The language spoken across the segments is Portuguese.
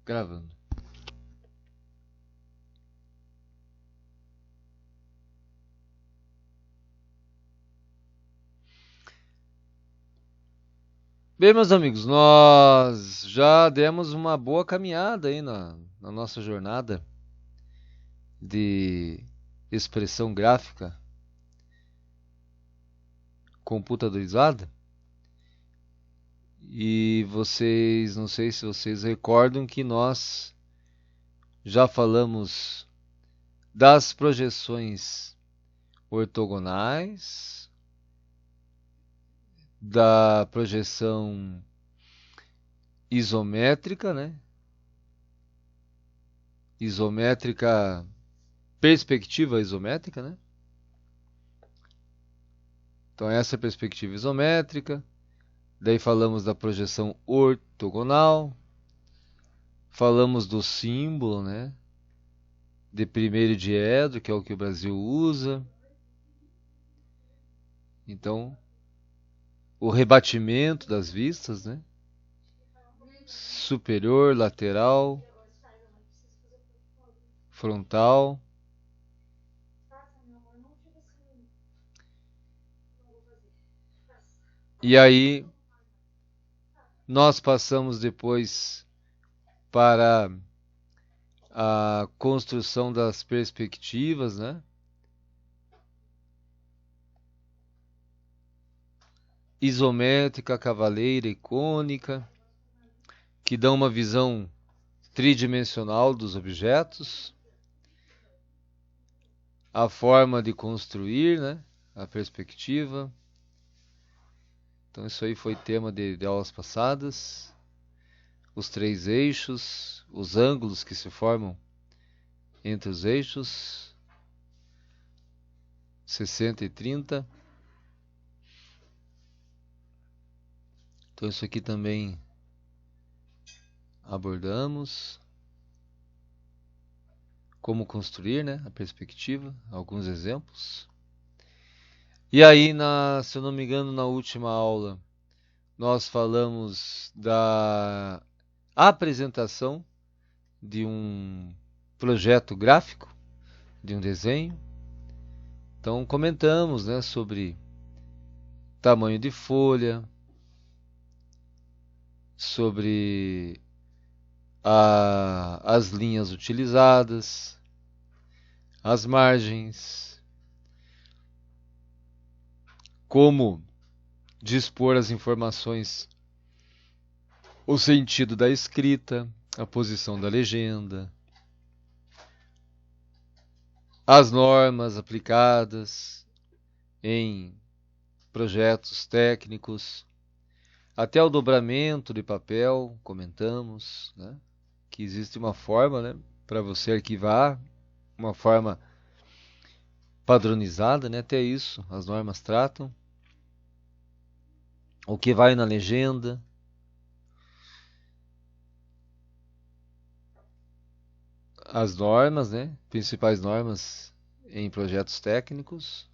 Gravando. Bem, meus amigos, nós já demos uma boa caminhada aí na nossa jornada de expressão gráfica computadorizada. E vocês, não sei se vocês recordam que nós já falamos das projeções ortogonais, da projeção isométrica, né? Isométrica, perspectiva isométrica, né? Então essa é a perspectiva isométrica. Daí falamos da projeção ortogonal. Falamos do símbolo, né? De primeiro diedro, que é o que o Brasil usa. Então, o rebatimento das vistas, né? Superior, lateral, frontal. E aí, nós passamos depois para a construção das perspectivas, né? Isométrica, cavaleira e cônica, que dão uma visão tridimensional dos objetos, a forma de construir, né? A perspectiva. Então isso aí foi tema de aulas passadas. Os três eixos, os ângulos que se formam entre os eixos, 60 e 30. Então isso aqui também abordamos. Como construir, né, a perspectiva, alguns exemplos. E aí, se eu não me engano, na última aula, nós falamos da apresentação de um projeto gráfico, de um desenho. Então comentamos, né, sobre tamanho de folha, sobre as linhas utilizadas, as margens, como dispor as informações, o sentido da escrita, a posição da legenda, as normas aplicadas em projetos técnicos, até o dobramento de papel, comentamos, né? Que existe uma forma, né, para você arquivar, uma forma padronizada, né? Até isso as normas tratam. O que vai na legenda. As normas, né? Principais normas em projetos técnicos.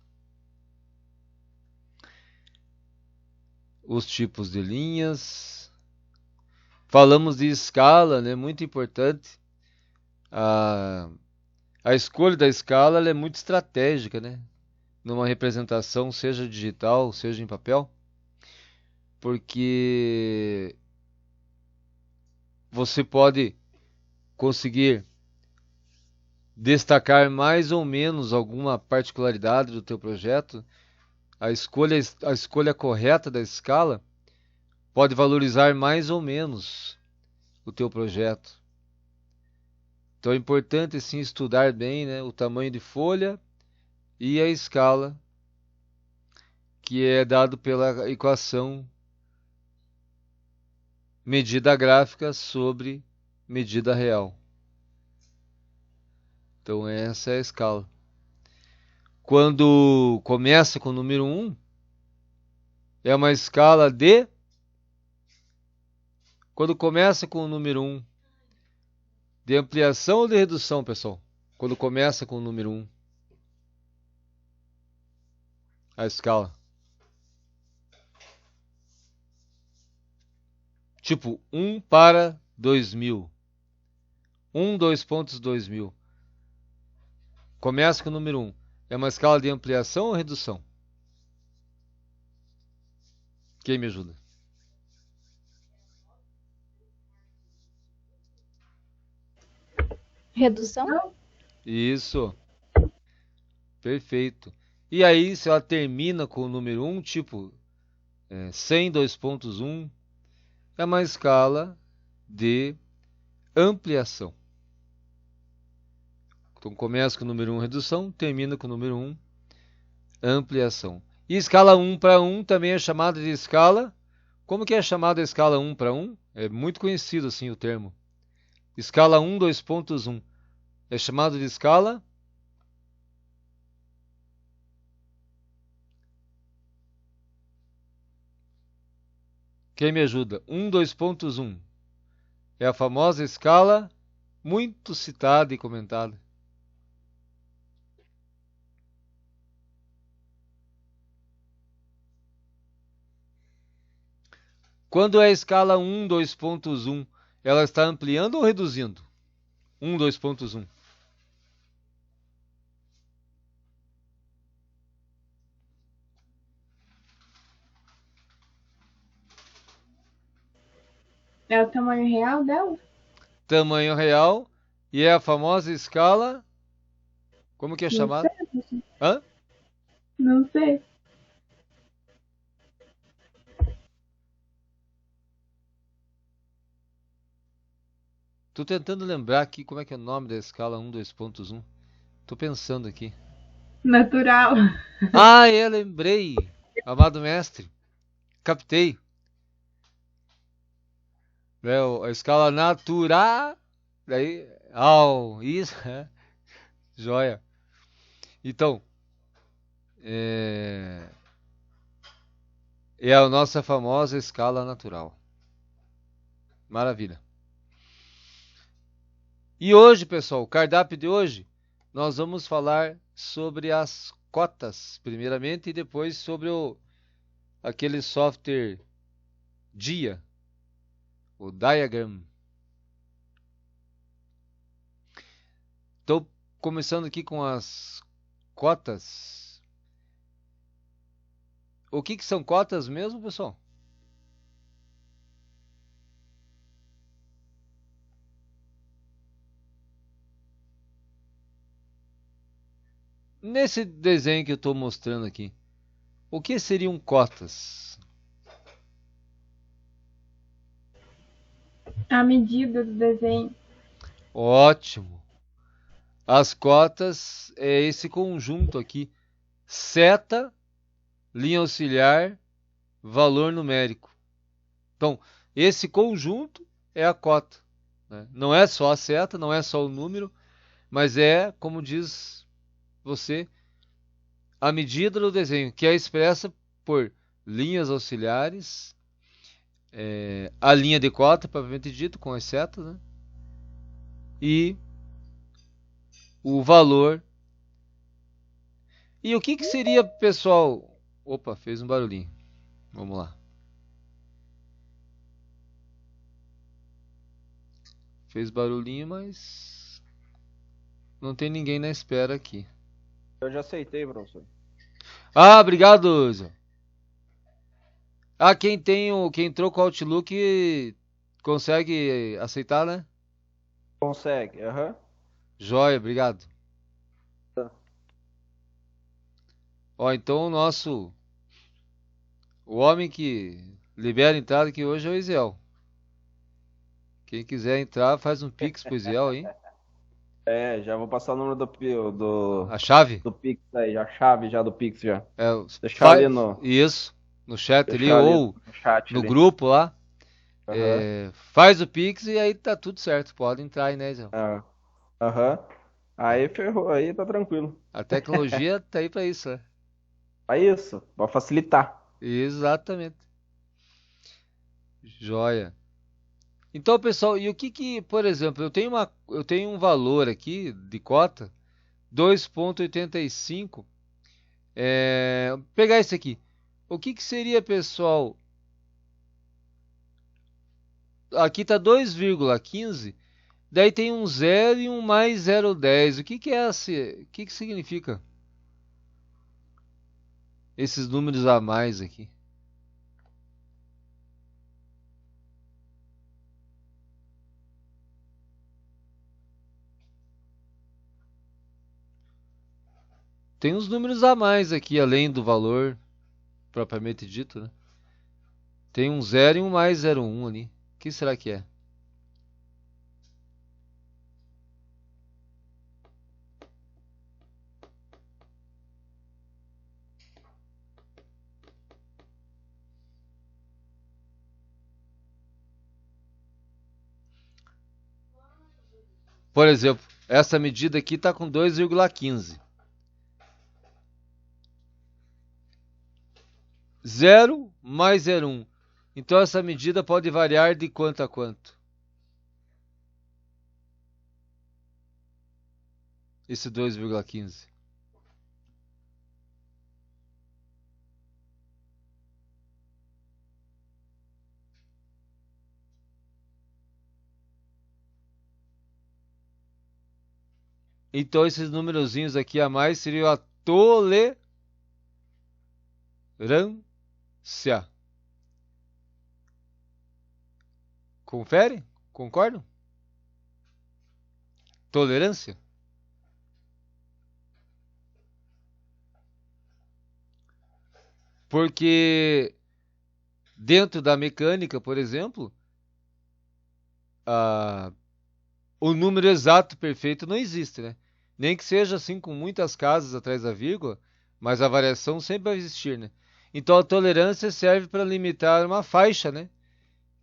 Os tipos de linhas. Falamos de escala, né? Muito importante. A escolha da escala ela é muito estratégica, né? Numa representação, seja digital, seja em papel. Porque você pode conseguir destacar mais ou menos alguma particularidade do teu projeto. A escolha correta da escala pode valorizar mais ou menos o teu projeto. Então é importante sim estudar bem, né, o tamanho de folha e a escala que é dado pela equação medida gráfica sobre medida real. Então essa é a escala. Quando começa com o número 1, é uma escala de... Quando começa com o número 1, de ampliação ou de redução, pessoal? Quando começa com o número 1, a escala. Tipo, 1 para 2000. 2 pontos 2000. Começa com o número 1. É uma escala de ampliação ou redução? Quem me ajuda? Redução? Isso. Perfeito. E aí, se ela termina com o número 1, tipo 100 2.1, é uma escala de ampliação. Então começa com o número 1, redução, termina com o número 1, ampliação. E escala 1 para 1 também é chamada de escala. Como que é chamada a escala 1 para 1? É muito conhecido assim o termo. Escala 1 2.1 é chamado de escala. Quem me ajuda? 1 2.1 é a famosa escala muito citada e comentada. Quando é a escala 1 2.1, ela está ampliando ou reduzindo? 1 2.1. É o tamanho real dela? Tamanho real e é a famosa escala. Como que é Não chamada? sei, professor. Hã? Não sei. Tô tentando lembrar aqui como é que é o nome da escala 1 2.1. Tô pensando aqui. Natural. Ah, lembrei. Amado mestre, captei. É a escala natural. Daí, isso, joia. Então, é, é a nossa famosa escala natural. Maravilha. E hoje, pessoal, o cardápio de hoje, nós vamos falar sobre as cotas, primeiramente, e depois sobre aquele software DIA, o Diagram. Estou começando aqui com as cotas. O que são cotas mesmo, pessoal? Nesse desenho que eu estou mostrando aqui, o que seriam cotas? A medida do desenho. Ótimo! As cotas é esse conjunto aqui: seta, linha auxiliar, valor numérico. Então, esse conjunto é a cota, né? Não é só a seta, não é só o número, mas é, como diz você, a medida do desenho, que é expressa por linhas auxiliares, a linha de cota, propriamente dito, com as setas, né? E o valor. E o que seria, pessoal? Opa, fez um barulhinho. Vamos lá. Fez barulhinho, mas não tem ninguém na espera aqui. Eu já aceitei, professor. Ah, obrigado, Zé. Ah, quem entrou com o Outlook consegue aceitar, né? Consegue, aham. Joia, obrigado. Tá. Ó, então o homem que libera a entrada aqui hoje é o Isiel. Quem quiser entrar, faz um pix pro Isiel, hein? Já vou passar o número A chave? do Pix aí, a chave já do Pix já. É, Deixar ali no, isso, no chat ali deixar ali ou no chat no ali. grupo lá. Aham. Faz o pix e aí tá tudo certo. Pode entrar aí, né, Isiel? Ah, aham. Aí ferrou, aí tá tranquilo. A tecnologia tá aí pra isso, né? É isso, pra facilitar. Exatamente. Joia. Então, pessoal, e o por exemplo, eu tenho um valor aqui de cota 2,85. Pegar esse aqui. O que seria, pessoal? Aqui tá 2,15. Daí tem um 0 e um mais 0,10. O que que é esse? O que que significa esses números a mais aqui? Tem uns números a mais aqui, além do valor propriamente dito, né? Tem um 0 e um mais 0,1 ali. O que será que é? Por exemplo, essa medida aqui está com 2,15. 0 mais 0,1. Então essa medida pode variar de quanto a quanto? Esse 2,15. Então esses numerozinhos aqui a mais seriam a tolerância. Confere? Concordam? Tolerância? Porque dentro da mecânica, por exemplo, a o número exato perfeito não existe, né? Nem que seja assim com muitas casas atrás da vírgula, mas a variação sempre vai existir, né? Então a tolerância serve para limitar uma faixa, né?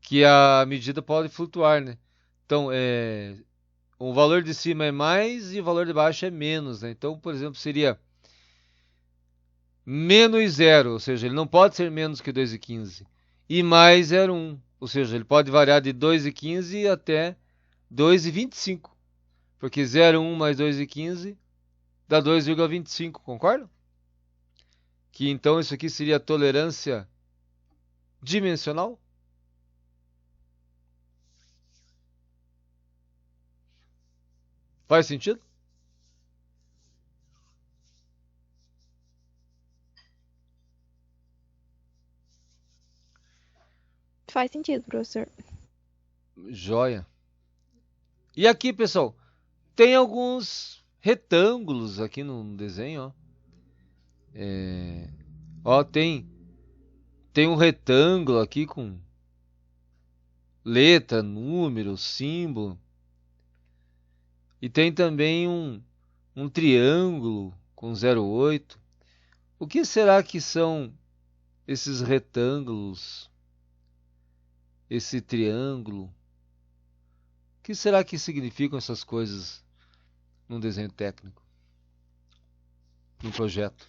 Que a medida pode flutuar, né? Então, o valor de cima é mais e o valor de baixo é menos, né? Então, por exemplo, seria menos zero, ou seja, ele não pode ser menos que 2,15. E mais 0,1, ou seja, ele pode variar de 2,15 até 2,25. Porque 0,1 mais 2,15 dá 2,25, concorda? Que então isso aqui seria a tolerância dimensional? Faz sentido? Faz sentido, professor. Joia. E aqui, pessoal, tem alguns retângulos aqui no desenho, ó. Ó, tem um retângulo aqui com letra, número, símbolo. E tem também um triângulo com 0,8. O que será que são esses retângulos? Esse triângulo? O que será que significam essas coisas num desenho técnico, num projeto?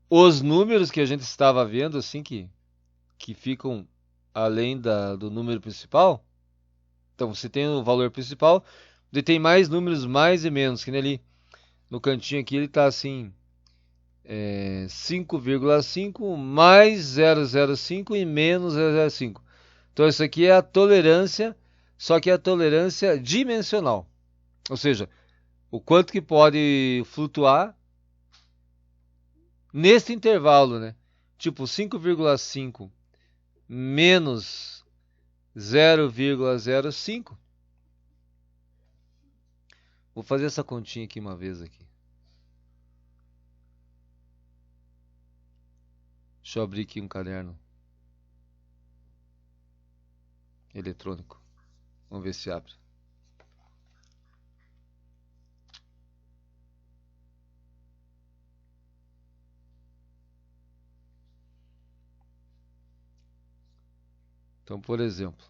Os números que a gente estava vendo, assim, que ficam além do número principal. Então, você tem o valor principal, e tem mais números mais e menos, que nem ali no cantinho aqui ele está assim, 5,5 mais 0,05 e menos 0,05. Então, isso aqui é a tolerância, só que é a tolerância dimensional. Ou seja, o quanto que pode flutuar nesse intervalo, né? Tipo 5,5 menos 0,05. Vou fazer essa continha aqui uma vez aqui. Deixa eu abrir aqui um caderno eletrônico. Vamos ver se abre. Então, por exemplo,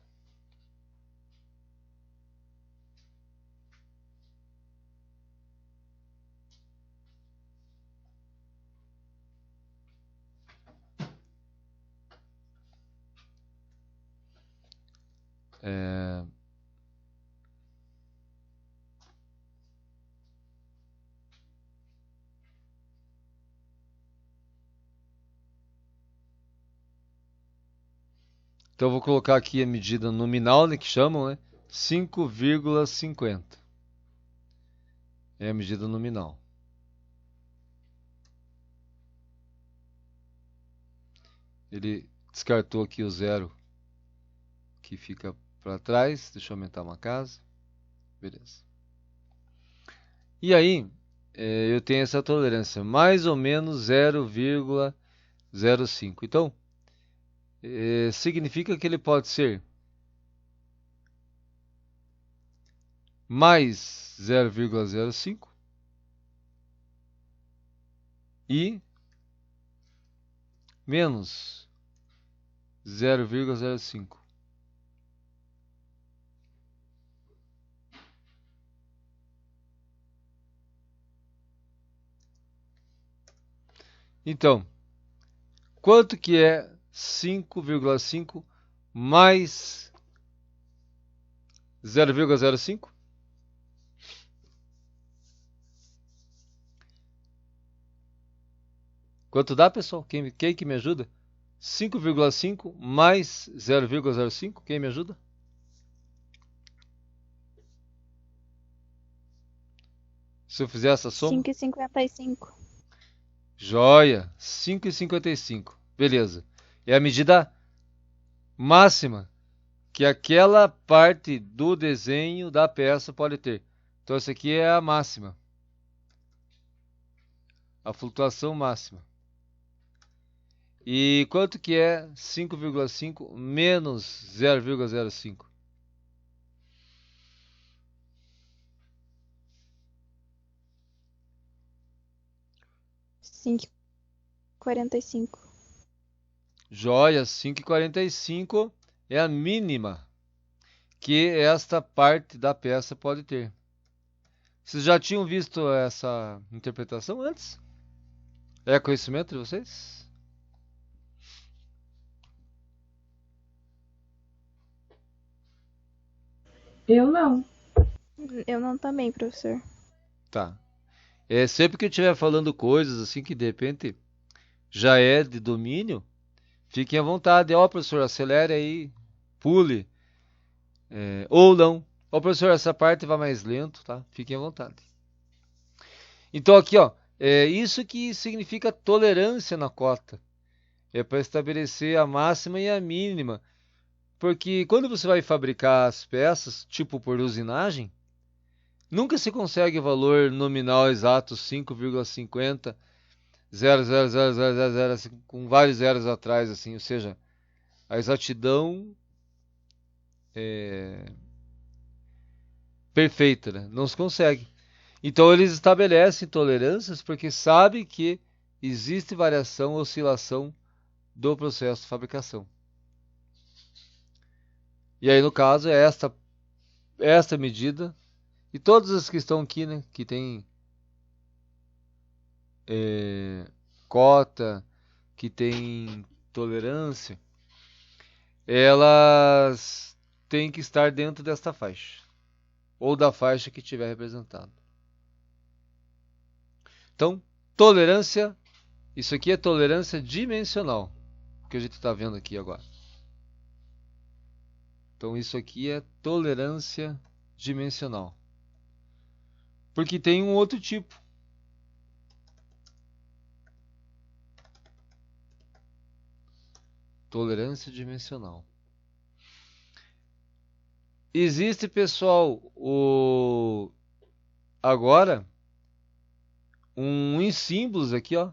é, Então eu vou colocar aqui a medida nominal, né, que chamam, né? 5,50. É a medida nominal. Ele descartou aqui o zero que fica para trás. Deixa eu aumentar uma casa. Beleza. E aí, eu tenho essa tolerância, mais ou menos 0,05. Então, significa que ele pode ser mais 0,05 e menos 0,05. Então, quanto que é 5,5 mais 0,05? Quanto dá, pessoal? Quem que me ajuda? 5,5 mais 0,05? Quem me ajuda? Se eu fizer essa soma? 5,55. Joia! 5,55. Beleza. É a medida máxima que aquela parte do desenho da peça pode ter. Então essa aqui é a máxima. A flutuação máxima. E quanto que é 5,5 menos 0,05? 5,45. Joia, 5,45 é a mínima que esta parte da peça pode ter. Vocês já tinham visto essa interpretação antes? É conhecimento de vocês? Eu não. Eu não também, professor. Tá. Sempre que eu estiver falando coisas assim que de repente já é de domínio, fiquem à vontade. Ó, professor, acelere aí, pule. Ou não. Ó, professor, essa parte vai mais lento, tá? Fiquem à vontade. Então aqui, ó, isso que significa tolerância na cota. É para estabelecer a máxima e a mínima. Porque quando você vai fabricar as peças, tipo por usinagem, nunca se consegue valor nominal exato 5,50, 0,00000, assim, com vários zeros atrás, assim, ou seja, a exatidão é perfeita, né? Não se consegue. Então eles estabelecem tolerâncias porque sabem que existe variação, oscilação do processo de fabricação. E aí no caso é esta medida e todas as que estão aqui, né, que tem cota, que tem tolerância, elas têm que estar dentro desta faixa ou da faixa que tiver representado. Então, tolerância, isso aqui é tolerância dimensional, que a gente está vendo aqui agora. Então, isso aqui é tolerância dimensional. Porque tem um outro tipo. Tolerância dimensional. Existe, pessoal, agora em símbolos aqui, ó,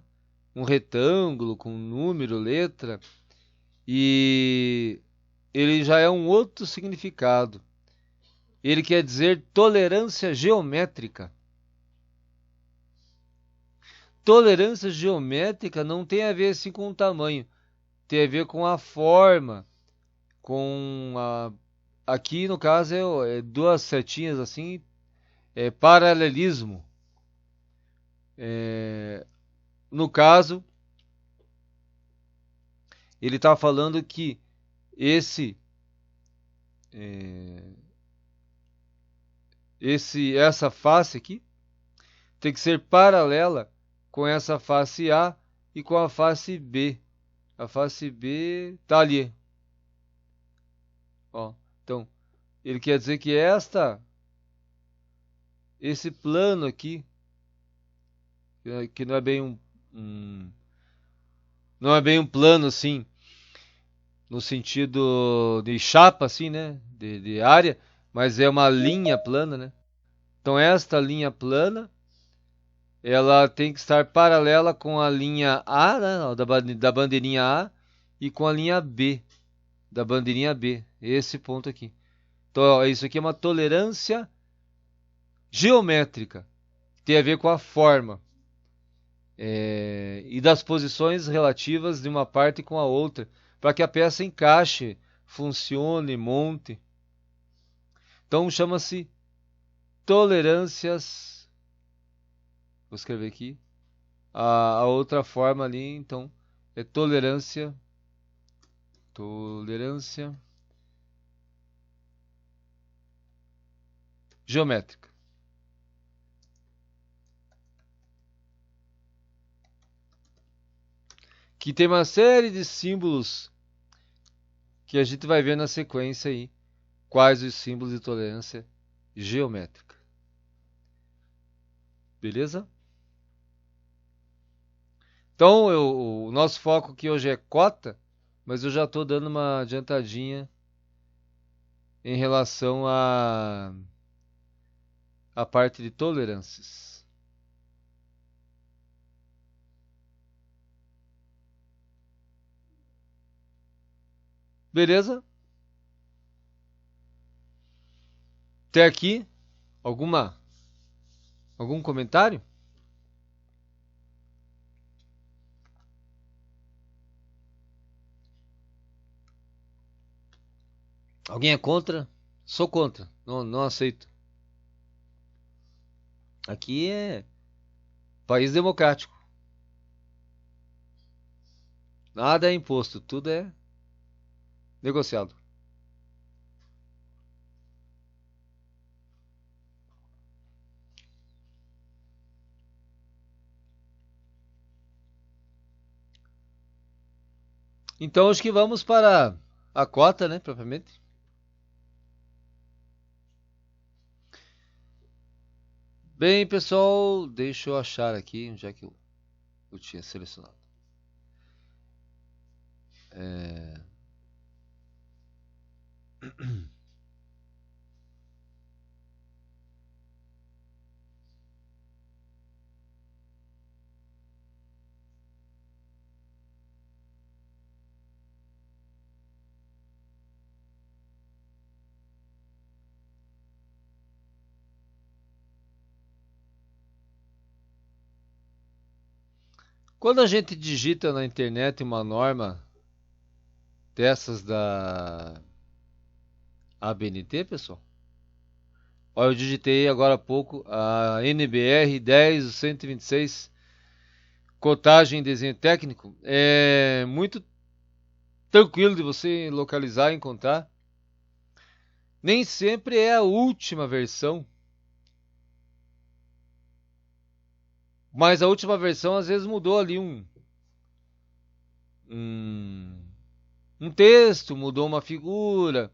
um retângulo com número, letra, e ele já é um outro significado. Ele quer dizer tolerância geométrica. Tolerância geométrica não tem a ver assim com o tamanho, tem a ver com a forma, aqui no caso duas setinhas assim, paralelismo. No caso, ele está falando que essa face aqui tem que ser paralela com essa face A e com a face B. A face B está ali. Ó, então, ele quer dizer que esse plano aqui, que não é bem não é bem um plano assim, no sentido de chapa assim, né, de área, mas é uma linha plana, né? Então esta linha plana, ela tem que estar paralela com a linha A, né, da bandeirinha A, e com a linha B, da bandeirinha B, esse ponto aqui. Então, ó, isso aqui é uma tolerância geométrica, tem a ver com a forma e das posições relativas de uma parte com a outra, para que a peça encaixe, funcione, monte. Então chama-se tolerâncias. Vou escrever aqui. A outra forma ali, então, é tolerância geométrica. Que tem uma série de símbolos que a gente vai ver na sequência aí. Quais os símbolos de tolerância geométrica. Beleza? Então, o nosso foco aqui hoje é cota, mas eu já estou dando uma adiantadinha em relação à parte de tolerâncias. Beleza? Até aqui, algum comentário? Alguém é contra? Sou contra. Não aceito. Aqui é país democrático. Nada é imposto, tudo é negociado. Então acho que vamos para a cota, né, propriamente. Bem, pessoal, deixa eu achar aqui onde é que eu tinha selecionado. Quando a gente digita na internet uma norma dessas da ABNT, pessoal. Olha, eu digitei agora há pouco a NBR 10.126, cotagem e desenho técnico. É muito tranquilo de você localizar e encontrar. Nem sempre é a última versão, mas a última versão às vezes mudou ali um texto, mudou uma figura.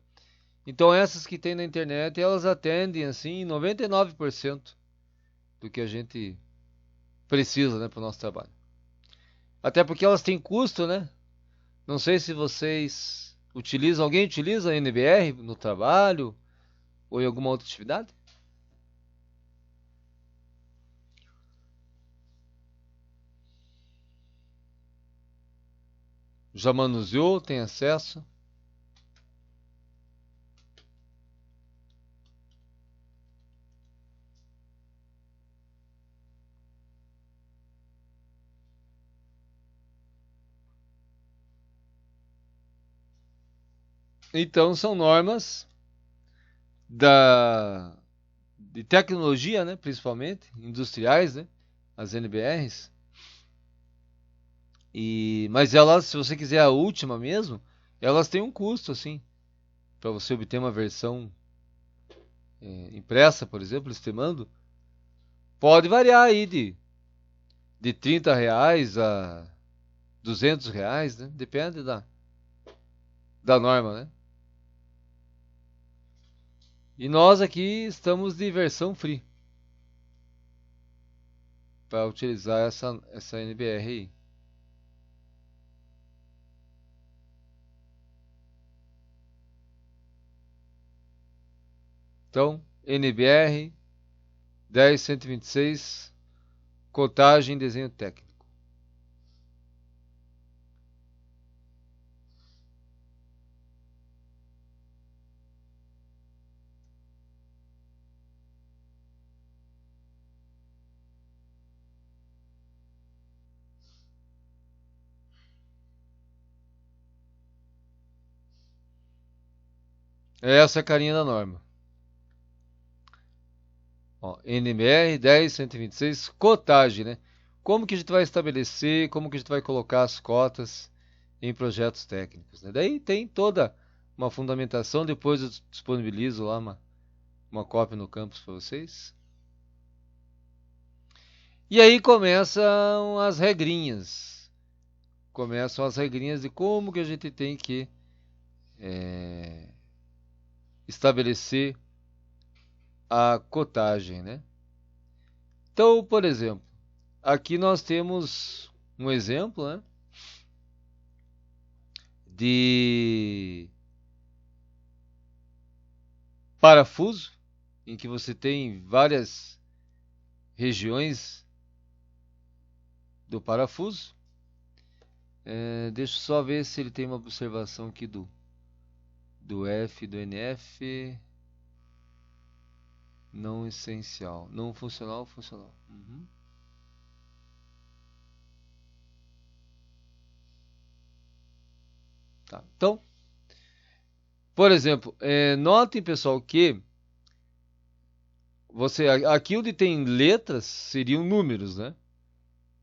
Então essas que tem na internet, elas atendem assim 99% do que a gente precisa, né, para o nosso trabalho. Até porque elas têm custo, né? Não sei se vocês utilizam, alguém utiliza a NBR no trabalho ou em alguma outra atividade? Já manuseou, tem acesso? Então são normas de tecnologia, né, principalmente industriais, né, as NBRs. Mas elas, se você quiser a última mesmo, elas têm um custo assim, para você obter uma versão impressa, por exemplo, estimando, pode variar aí de R$ 30 a R$ 200, né? Depende da norma, né? E nós aqui estamos de versão free para utilizar essa NBR aí. Então, NBR 10126, cotagem, desenho técnico. Essa é a carinha da norma. Ó, NBR 10126, cotagem, né? Como que a gente vai estabelecer, como que a gente vai colocar as cotas em projetos técnicos, né? Daí tem toda uma fundamentação, depois eu disponibilizo lá uma cópia no campus para vocês. E aí começam as regrinhas. Começam as regrinhas de como que a gente tem que estabelecer a cotagem, né? Então, por exemplo, aqui nós temos um exemplo, né, de parafuso, em que você tem várias regiões do parafuso. Deixa eu só ver se ele tem uma observação aqui do F, do NF. Não essencial. Não funcional, funcional. Uhum. Tá. Então, por exemplo, notem, pessoal, que aqui onde tem letras seriam números, né?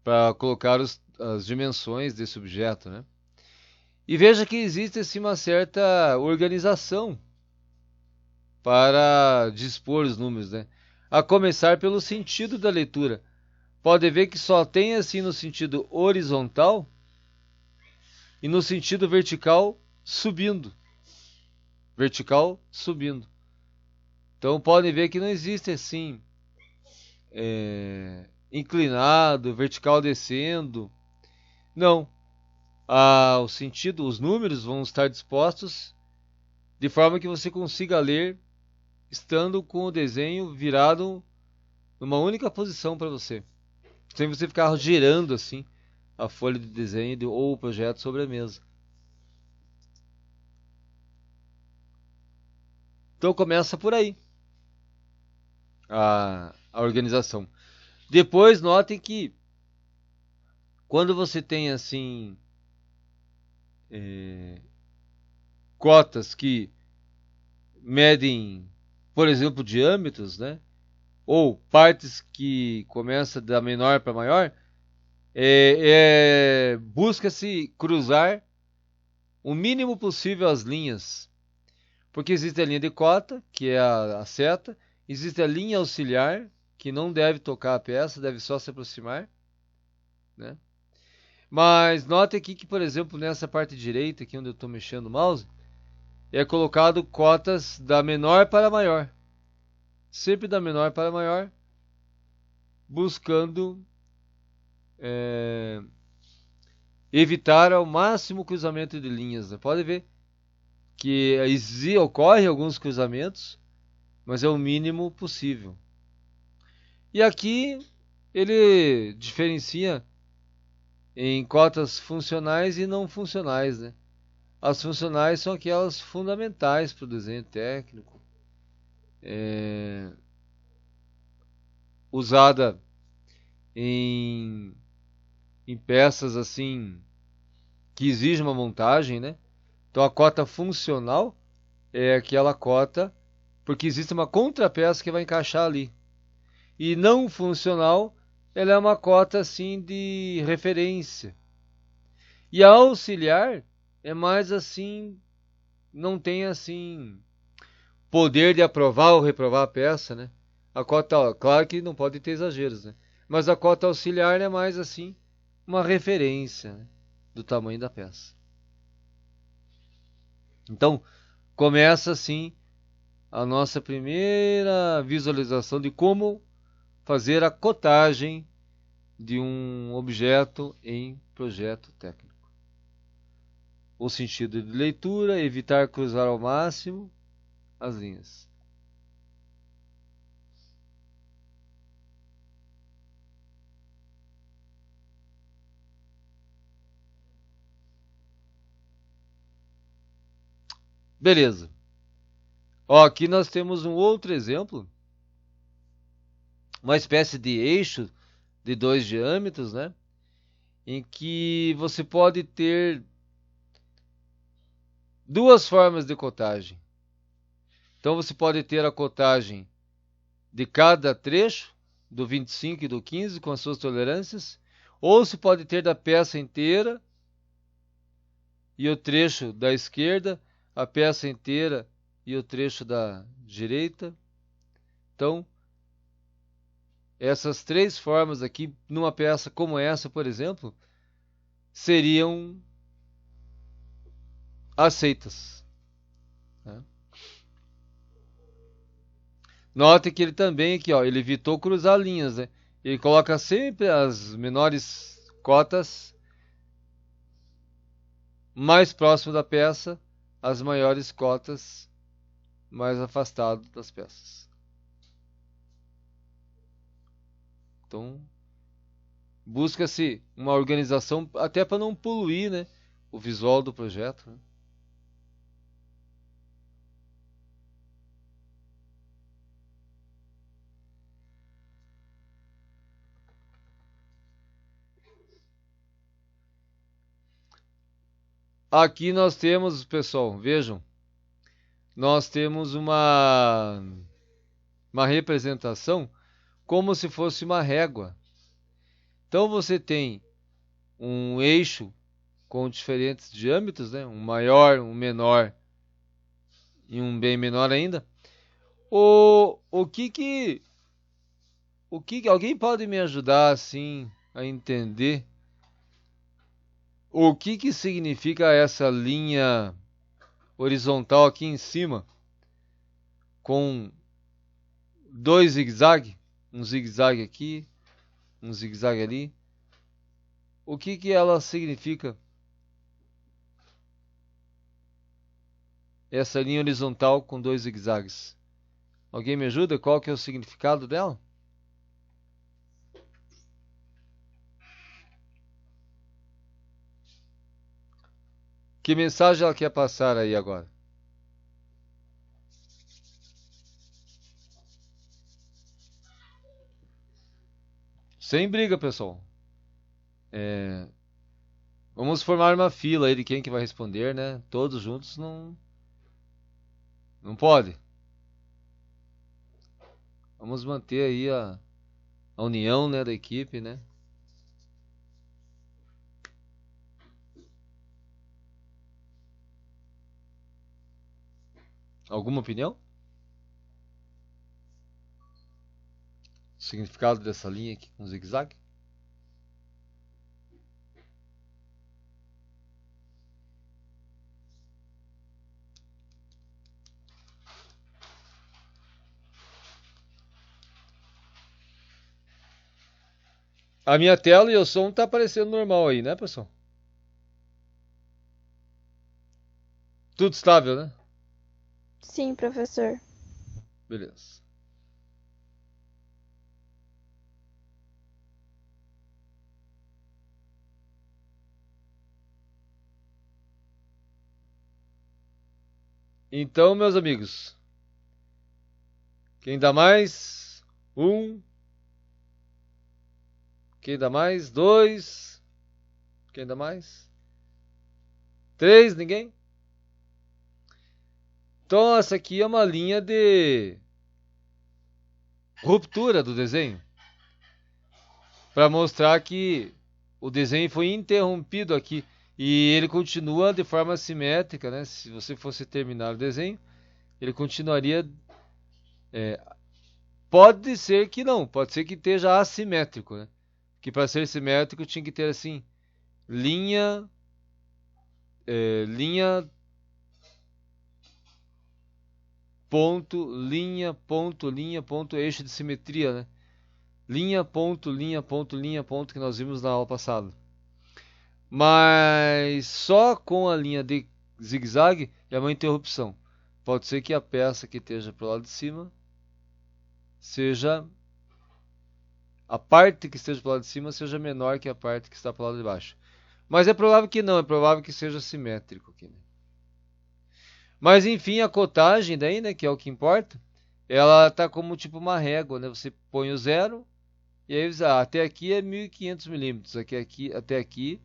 Para colocar as dimensões desse objeto, né? E veja que existe assim uma certa organização para dispor os números, né? A começar pelo sentido da leitura. Pode ver que só tem assim no sentido horizontal e no sentido vertical subindo. Vertical subindo. Então podem ver que não existe assim inclinado, vertical descendo. Não. O sentido, os números vão estar dispostos de forma que você consiga ler estando com o desenho virado numa única posição para você, sem você ficar girando assim a folha de desenho ou o projeto sobre a mesa. Então começa por aí a organização. Depois notem que quando você tem assim cotas que medem, por exemplo, diâmetros, né? Ou partes que começam da menor para maior, busca-se cruzar o mínimo possível as linhas. Porque existe a linha de cota, que é a seta, existe a linha auxiliar, que não deve tocar a peça, deve só se aproximar, né? Mas note aqui que, por exemplo, nessa parte direita, aqui onde eu estou mexendo o mouse, é colocado cotas da menor para maior. Sempre da menor para maior, buscando evitar ao máximo cruzamento de linhas, né? Pode ver que ocorre alguns cruzamentos, mas é o mínimo possível. E aqui ele diferencia em cotas funcionais e não funcionais, né? As funcionais são aquelas fundamentais para o desenho técnico, usada em peças assim que exigem uma montagem, né? Então a cota funcional é aquela cota porque existe uma contrapeça que vai encaixar ali. E não funcional, ela é uma cota assim de referência. E a auxiliar é mais assim, não tem assim poder de aprovar ou reprovar a peça, né? A cota, claro que não pode ter exageros, né? Mas a cota auxiliar é mais assim uma referência, né, do tamanho da peça. Então, começa assim a nossa primeira visualização de como fazer a cotagem de um objeto em projeto técnico. O sentido de leitura, evitar cruzar ao máximo as linhas. Beleza. Ó, aqui nós temos um outro exemplo. Uma espécie de eixo de 2 diâmetros, né? Em que você pode ter duas formas de cotagem. Então você pode ter a cotagem de cada trecho, do 25 e do 15, com as suas tolerâncias, ou se pode ter da peça inteira e o trecho da esquerda, a peça inteira e o trecho da direita. Então, essas três formas aqui, numa peça como essa, por exemplo, seriam aceitas. Né? Note que ele também aqui, ó, ele evitou cruzar linhas, né? Ele coloca sempre as menores cotas mais próximo da peça, as maiores cotas mais afastado das peças. Então, busca-se uma organização até para não poluir, né, o visual do projeto. Né? Aqui nós temos, pessoal, vejam, nós temos uma representação como se fosse uma régua. Então você tem um eixo com diferentes diâmetros, né? Um maior, um menor e um bem menor ainda. O que alguém pode me ajudar assim a entender o que significa essa linha horizontal aqui em cima com dois zigue-zague, um zigue-zague aqui, um zigue-zague ali? O que ela significa? Essa linha horizontal com dois zigue-zagues. Alguém me ajuda? Qual que é o significado dela? Que mensagem ela quer passar aí agora? Sem briga, pessoal. Vamos formar uma fila aí de quem que vai responder, né? Todos juntos não pode. Vamos manter aí a união, né, da equipe, né? Alguma opinião? O significado dessa linha aqui com zigue-zague? A minha tela e o som tá aparecendo normal aí, né, pessoal? Tudo estável, né? Sim, professor. Beleza. Então, meus amigos, quem dá mais? Um. Quem dá mais? Dois. Quem dá mais? Três, ninguém? Então, essa aqui é uma linha de ruptura do desenho. Para mostrar que o desenho foi interrompido aqui. E ele continua de forma simétrica, né? Se você fosse terminar o desenho, ele continuaria... pode ser que não, pode ser que esteja assimétrico, né? Que para ser simétrico tinha que ter assim, linha ponto, linha, ponto, eixo de simetria, né? Linha, ponto, que nós vimos na aula passada. Mas só com a linha de zigue-zague é uma interrupção. Pode ser que a peça que esteja para o lado de cima seja... A parte que esteja para o lado de cima seja menor que a parte que está para o lado de baixo. Mas é provável que não, é provável que seja simétrico aqui, né? Mas enfim, a cotagem daí, né, que é o que importa, ela tá como tipo uma régua, né? Você põe o zero e aí até aqui é 1.500 milímetros, até aqui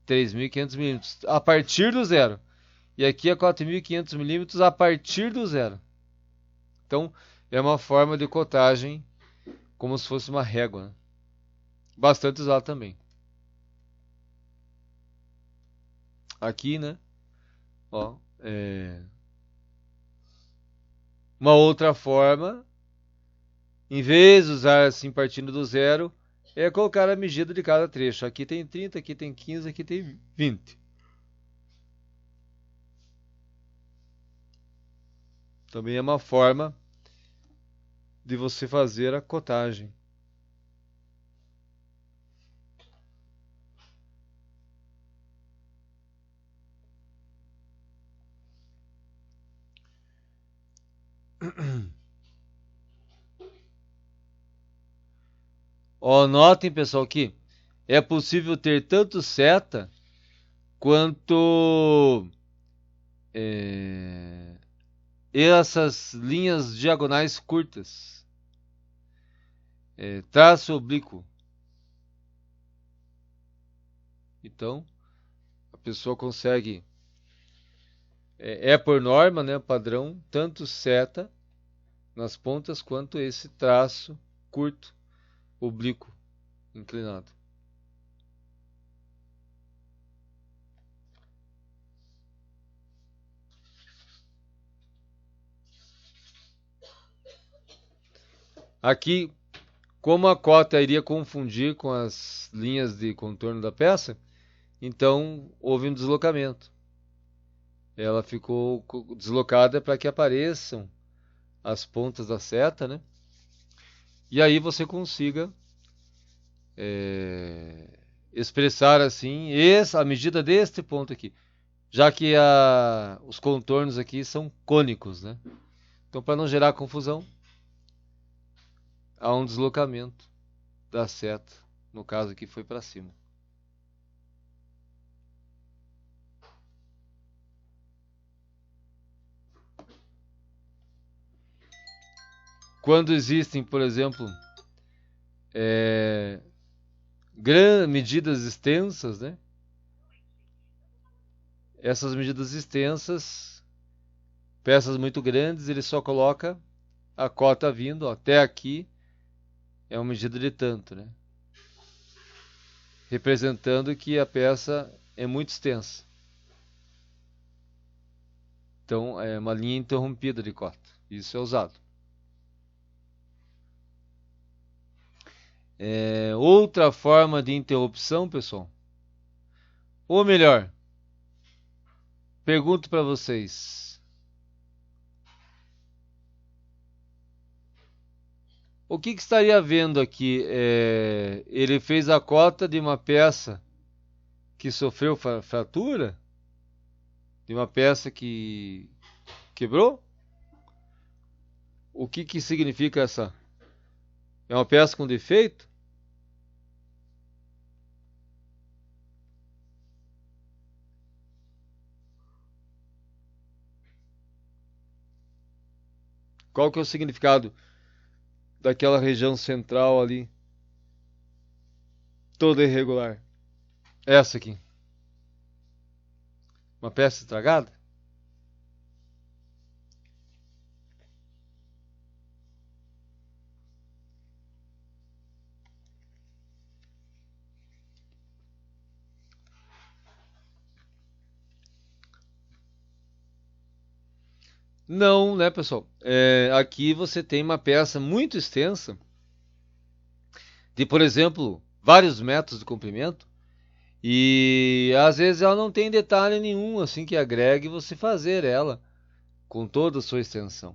3.500 milímetros, a partir do zero. E aqui é 4.500 milímetros a partir do zero. Então, é uma forma de cotagem como se fosse uma régua, né? Bastante usado também. Aqui, né? Ó, uma outra forma, em vez de usar assim partindo do zero, é colocar a medida de cada trecho. Aqui tem 30, aqui tem 15, aqui tem 20. Também é uma forma de você fazer a cotagem. Ó, notem, pessoal, que é possível ter tanto seta quanto essas linhas diagonais curtas. Traço oblíquo. Então, a pessoa consegue, por norma, né, padrão, tanto seta nas pontas quanto esse traço curto, oblíquo, inclinado. Aqui, como a cota iria confundir com as linhas de contorno da peça, então houve um deslocamento. Ela ficou deslocada para que apareçam as pontas da seta, né? E aí você consiga expressar assim a medida deste ponto aqui, já que os contornos aqui são cônicos, né? Então, para não gerar confusão, há um deslocamento da seta, no caso aqui foi para cima. Quando existem, por exemplo, medidas extensas, né? Essas medidas extensas, peças muito grandes, ele só coloca a cota vindo, ó, até aqui é uma medida de tanto, né? Representando que a peça é muito extensa. Então, é uma linha interrompida de cota. Isso é usado. Outra forma de interrupção, pessoal. Ou melhor, pergunto para vocês. O que estaria havendo aqui? Ele fez a cota de uma peça que sofreu fratura? De uma peça que quebrou? O que significa essa? É uma peça com defeito? Qual que é o significado daquela região central ali, toda irregular? Essa aqui. Uma peça estragada? Não, né, pessoal? Aqui você tem uma peça muito extensa, de, por exemplo, vários metros de comprimento, e às vezes ela não tem detalhe nenhum assim que agregue você fazer ela com toda a sua extensão.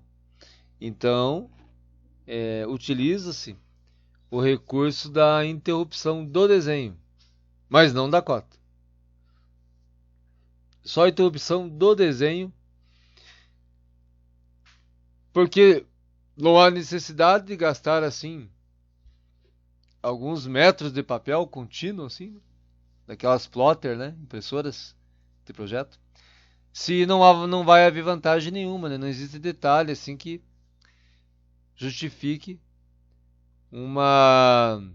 Então, utiliza-se o recurso da interrupção do desenho, mas não da cota. Só a interrupção do desenho, porque não há necessidade de gastar assim alguns metros de papel contínuo, assim, daquelas plotter, né, impressoras de projeto, se não vai haver vantagem nenhuma, né? Não existe detalhe assim que justifique uma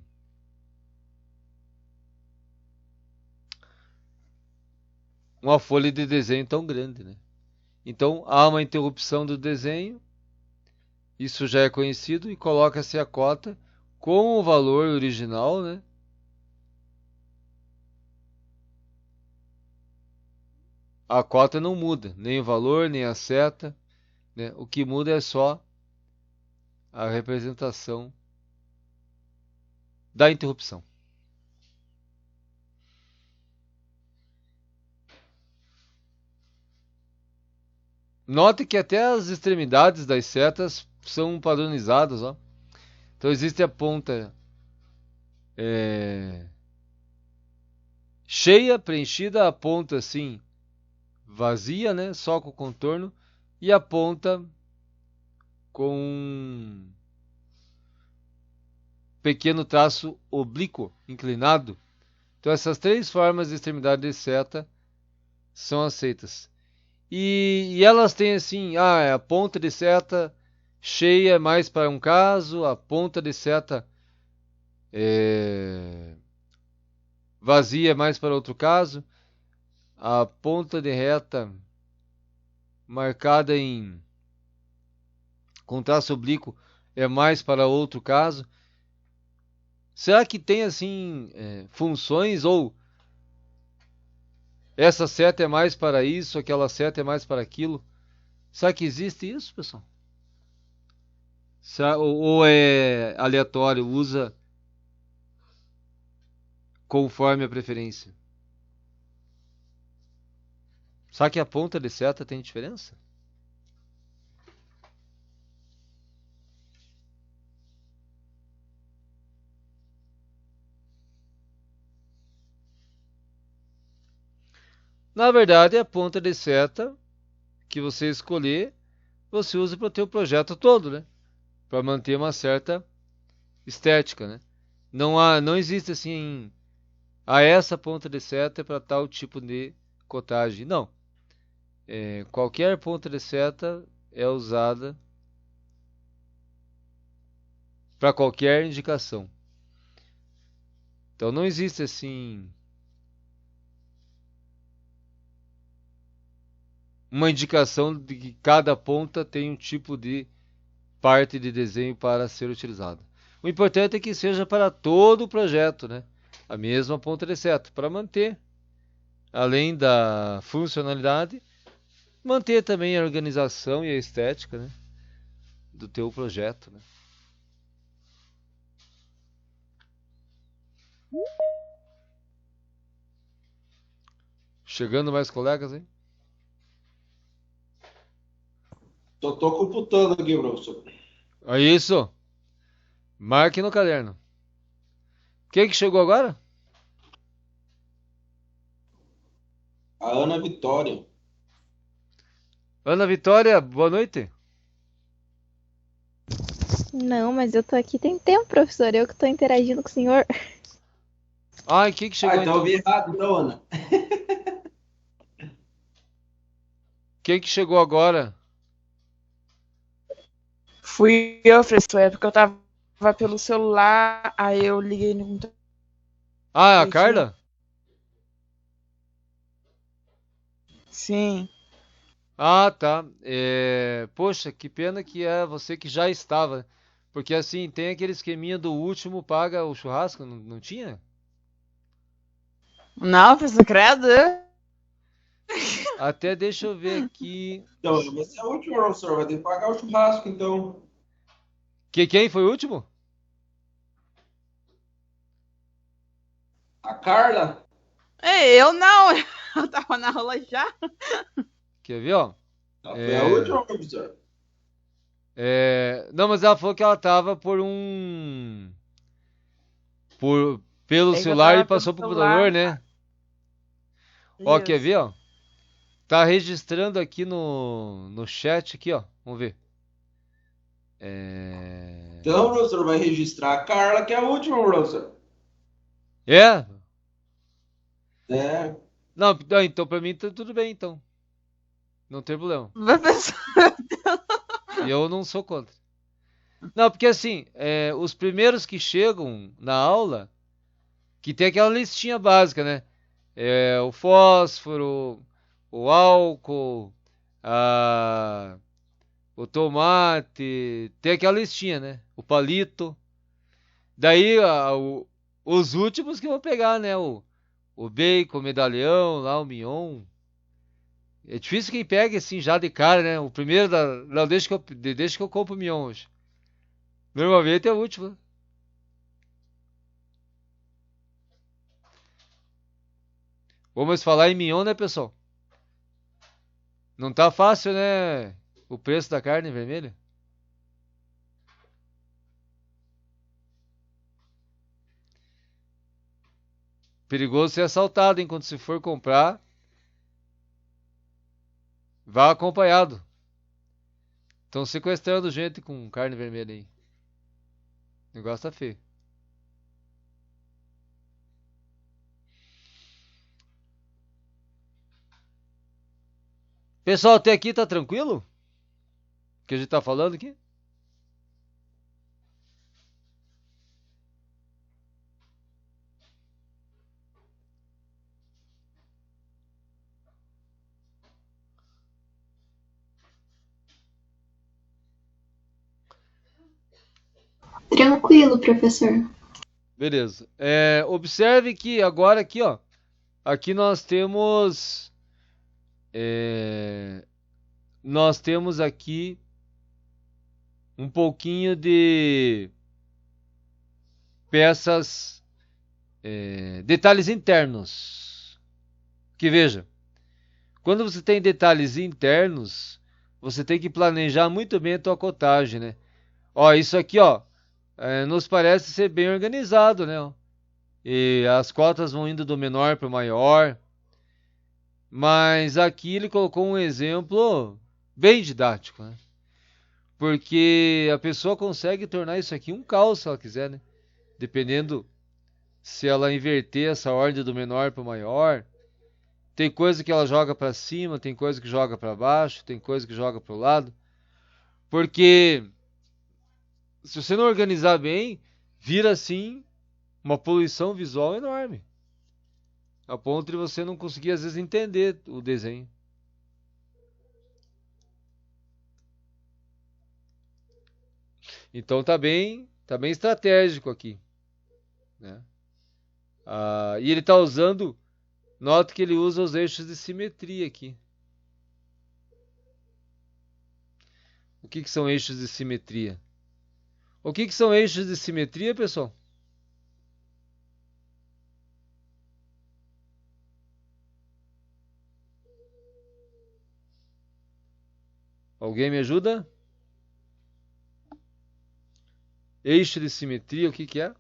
folha de desenho tão grande, né? Então há uma interrupção do desenho, isso já é conhecido, e coloca-se a cota com o valor original, né? A cota não muda, nem o valor, nem a seta, né? O que muda é só a representação da interrupção. Note que até as extremidades das setas são padronizadas, ó. Então existe a ponta cheia, preenchida, a ponta assim vazia, né, só com contorno, e a ponta com um pequeno traço oblíquo, inclinado. Então essas três formas de extremidade de seta são aceitas. E elas têm assim, a ponta de seta cheia mais para um caso, a ponta de seta vazia mais para outro caso, a ponta de reta marcada com traço oblíquo é mais para outro caso. Será que tem assim funções, ou essa seta é mais para isso, aquela seta é mais para aquilo? Será que existe isso, pessoal? Ou é aleatório, usa conforme a preferência? Será que a ponta de seta tem diferença? Na verdade, a ponta de seta que você escolher, você usa para o teu projeto todo, né? Para manter uma certa estética, né? Não existe assim, essa ponta de seta é para tal tipo de cotagem. Não. Qualquer ponta de seta é usada para qualquer indicação. Então não existe assim uma indicação de que cada ponta tem um tipo de parte de desenho para ser utilizada. O importante é que seja para todo o projeto, né? A mesma ponta de seta, para manter, além da funcionalidade, manter também a organização e a estética, né, do teu projeto, né? Chegando mais colegas, hein? Só tô computando aqui, professor. É isso. Marque no caderno. Quem que chegou agora? A Ana Vitória. Ana Vitória, boa noite. Não, mas eu tô aqui tem tempo, professor. Eu que tô interagindo com o senhor. Ai, quem que chegou então eu vi errado, então, Ana. Quem que chegou agora? Fui eu, professor, é porque eu tava pelo celular, aí eu liguei no computador. Ah, é a Carla? Sim. Ah, tá. Poxa, que pena que é você que já estava. Porque assim, tem aquele esqueminha do último paga o churrasco, não tinha? Não, professor, credo. Até deixa eu ver aqui. Então, você é o último, professor. Vai ter que pagar o churrasco, então. Quem foi o último? A Carla? Eu não, eu tava na aula já. Quer ver, ó? Foi a última, professor? Não, mas ela falou que ela tava pelo É que eu celular e tava pelo passou pro computador, celular. né? Ó, quer Isso. ver, ó? Tá registrando aqui no chat aqui, ó. Vamos ver. Então, professor, vai registrar a Carla, que é a última, professor. É? É. Não, então pra mim tá tudo bem, então. Não tem problema. Professor, E eu não sou contra. Não, porque assim, os primeiros que chegam na aula, que tem aquela listinha básica, né? O fósforo, o álcool, a, o tomate, tem aquela listinha, né? O palito. Daí os últimos que vão pegar, né? O bacon, o medalhão, lá o mignon. É difícil quem pegue assim já de cara, né? O primeiro não, deixa que eu compro o mignon hoje. Normalmente é o último, né? Vamos falar em mignon, né, pessoal? Não tá fácil, né? O preço da carne vermelha. Perigoso ser assaltado, hein? Quando se for comprar, vá acompanhado. Estão sequestrando gente com carne vermelha aí. O negócio tá feio. Pessoal, até aqui tá tranquilo? O que a gente tá falando aqui? Tranquilo, professor. Beleza. Observe que agora aqui, ó. Aqui nós temos aqui um pouquinho de peças, detalhes internos. Que veja, quando você tem detalhes internos, você tem que planejar muito bem a tua cotagem, né? Ó, isso aqui, ó, nos parece ser bem organizado, né? Ó. E as cotas vão indo do menor para o maior. Mas aqui ele colocou um exemplo bem didático, né? Porque a pessoa consegue tornar isso aqui um caos se ela quiser, né? Dependendo se ela inverter essa ordem do menor para o maior. Tem coisa que ela joga para cima, tem coisa que joga para baixo, tem coisa que joga para o lado. Porque se você não organizar bem, vira assim uma poluição visual enorme. A ponto de você não conseguir às vezes entender o desenho. Então tá bem estratégico aqui, né? E ele está usando, nota que ele usa os eixos de simetria aqui. O que são eixos de simetria? O que são eixos de simetria, pessoal? Alguém me ajuda? Eixo de simetria, o que é?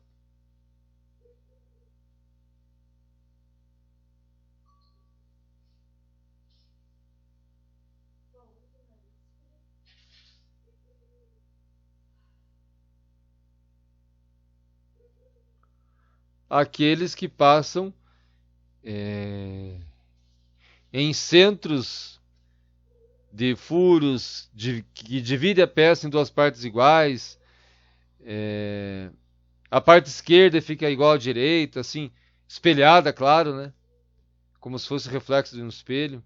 Aqueles que passam em centros de furos, que divide a peça em duas partes iguais. A parte esquerda fica igual à direita, assim, espelhada, claro, né? Como se fosse reflexo de um espelho.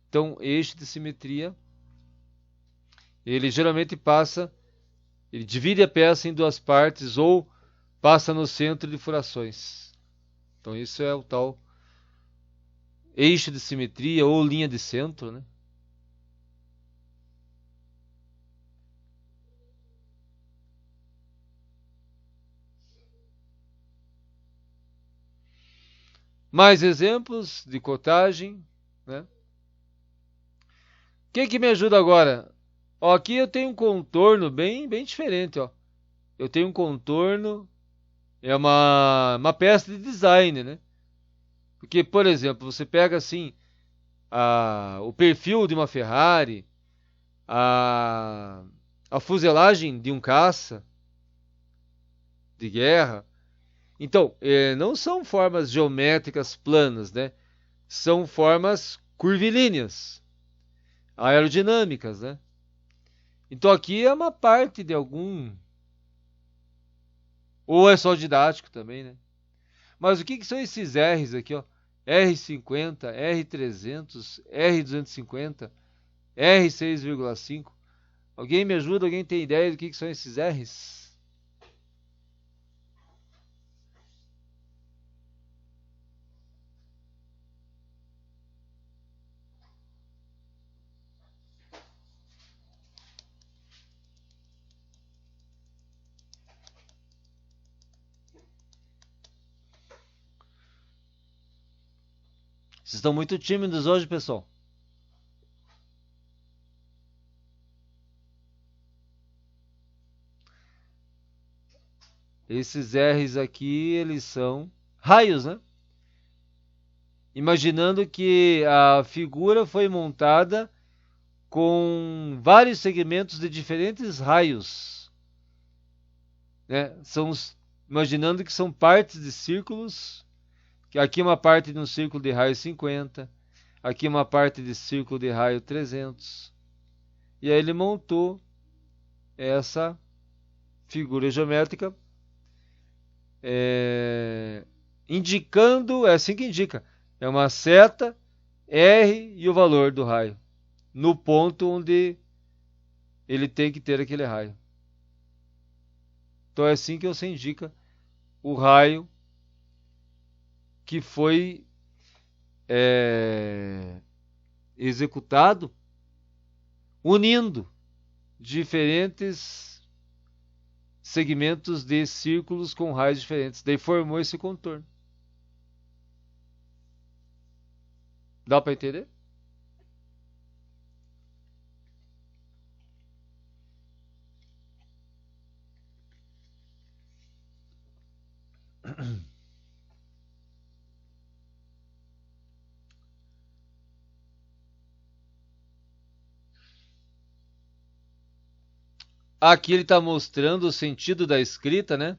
Então, eixo de simetria, ele geralmente ele divide a peça em duas partes ou passa no centro de furações. Então, isso é o tal eixo de simetria ou linha de centro, né? Mais exemplos de cotagem, né? que me ajuda agora? Ó, aqui eu tenho um contorno bem diferente, ó. Eu tenho um contorno, é uma peça de design, né? Porque, por exemplo, você pega assim o perfil de uma Ferrari, a fuselagem de um caça de guerra. Então, não são formas geométricas planas, né? São formas curvilíneas, aerodinâmicas, né? Então aqui é uma parte de algum... Ou é só didático também, né? Mas o que são esses R's aqui, ó? R50, R300, R250, R6,5. Alguém me ajuda? Alguém tem ideia do que são esses R's? Vocês estão muito tímidos hoje, pessoal. Esses R's aqui, eles são raios, né? Imaginando que a figura foi montada com vários segmentos de diferentes raios, né? Imaginando que são partes de círculos, que aqui uma parte de um círculo de raio 50, aqui uma parte de círculo de raio 300. E aí ele montou essa figura geométrica, indicando, é assim que indica, é uma seta R e o valor do raio, no ponto onde ele tem que ter aquele raio. Então é assim que você indica o raio que foi executado unindo diferentes segmentos de círculos com raios diferentes. Daí formou esse contorno. Dá para entender? Aqui ele está mostrando o sentido da escrita, né?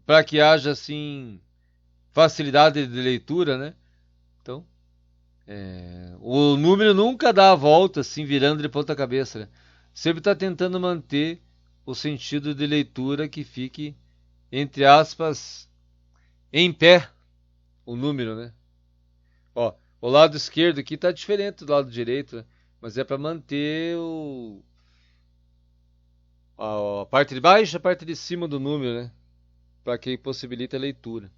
Para que haja assim facilidade de leitura, né? Então, o número nunca dá a volta assim virando de ponta cabeça, né? Sempre está tentando manter o sentido de leitura que fique, entre aspas, em pé o número, né? Ó, o lado esquerdo aqui está diferente do lado direito, né? Mas é para manter a parte de baixo e a parte de cima do número, né? Para que possibilite a leitura.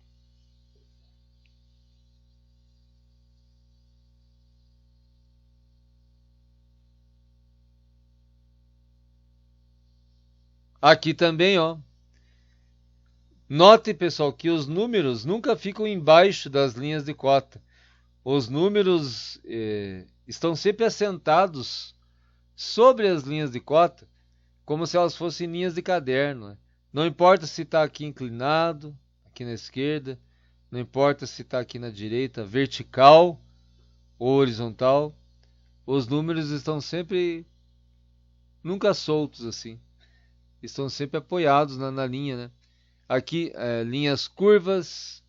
Aqui também, ó. Note, pessoal, que os números nunca ficam embaixo das linhas de cota. Os números estão sempre assentados sobre as linhas de cota, como se elas fossem linhas de caderno, né? Não importa se está aqui inclinado, aqui na esquerda, não importa se está aqui na direita, vertical ou horizontal, os números estão sempre, nunca soltos assim, estão sempre apoiados na linha, né? Aqui, linhas curvas.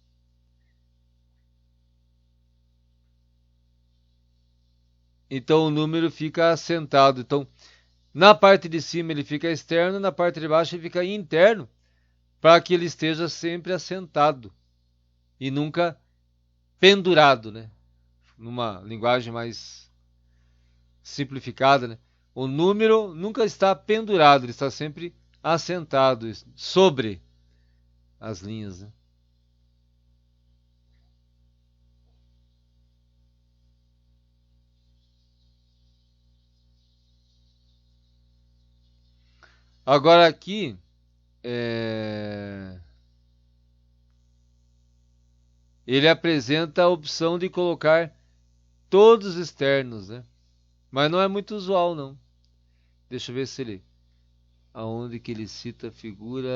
Então o número fica assentado. Então, na parte de cima ele fica externo, na parte de baixo ele fica interno, para que ele esteja sempre assentado e nunca pendurado, né? Numa linguagem mais simplificada, né? O número nunca está pendurado, ele está sempre assentado sobre as linhas, né? Agora aqui ele apresenta a opção de colocar todos externos, né? Mas não é muito usual, não. Deixa eu ver se ele... Aonde que ele cita a figura...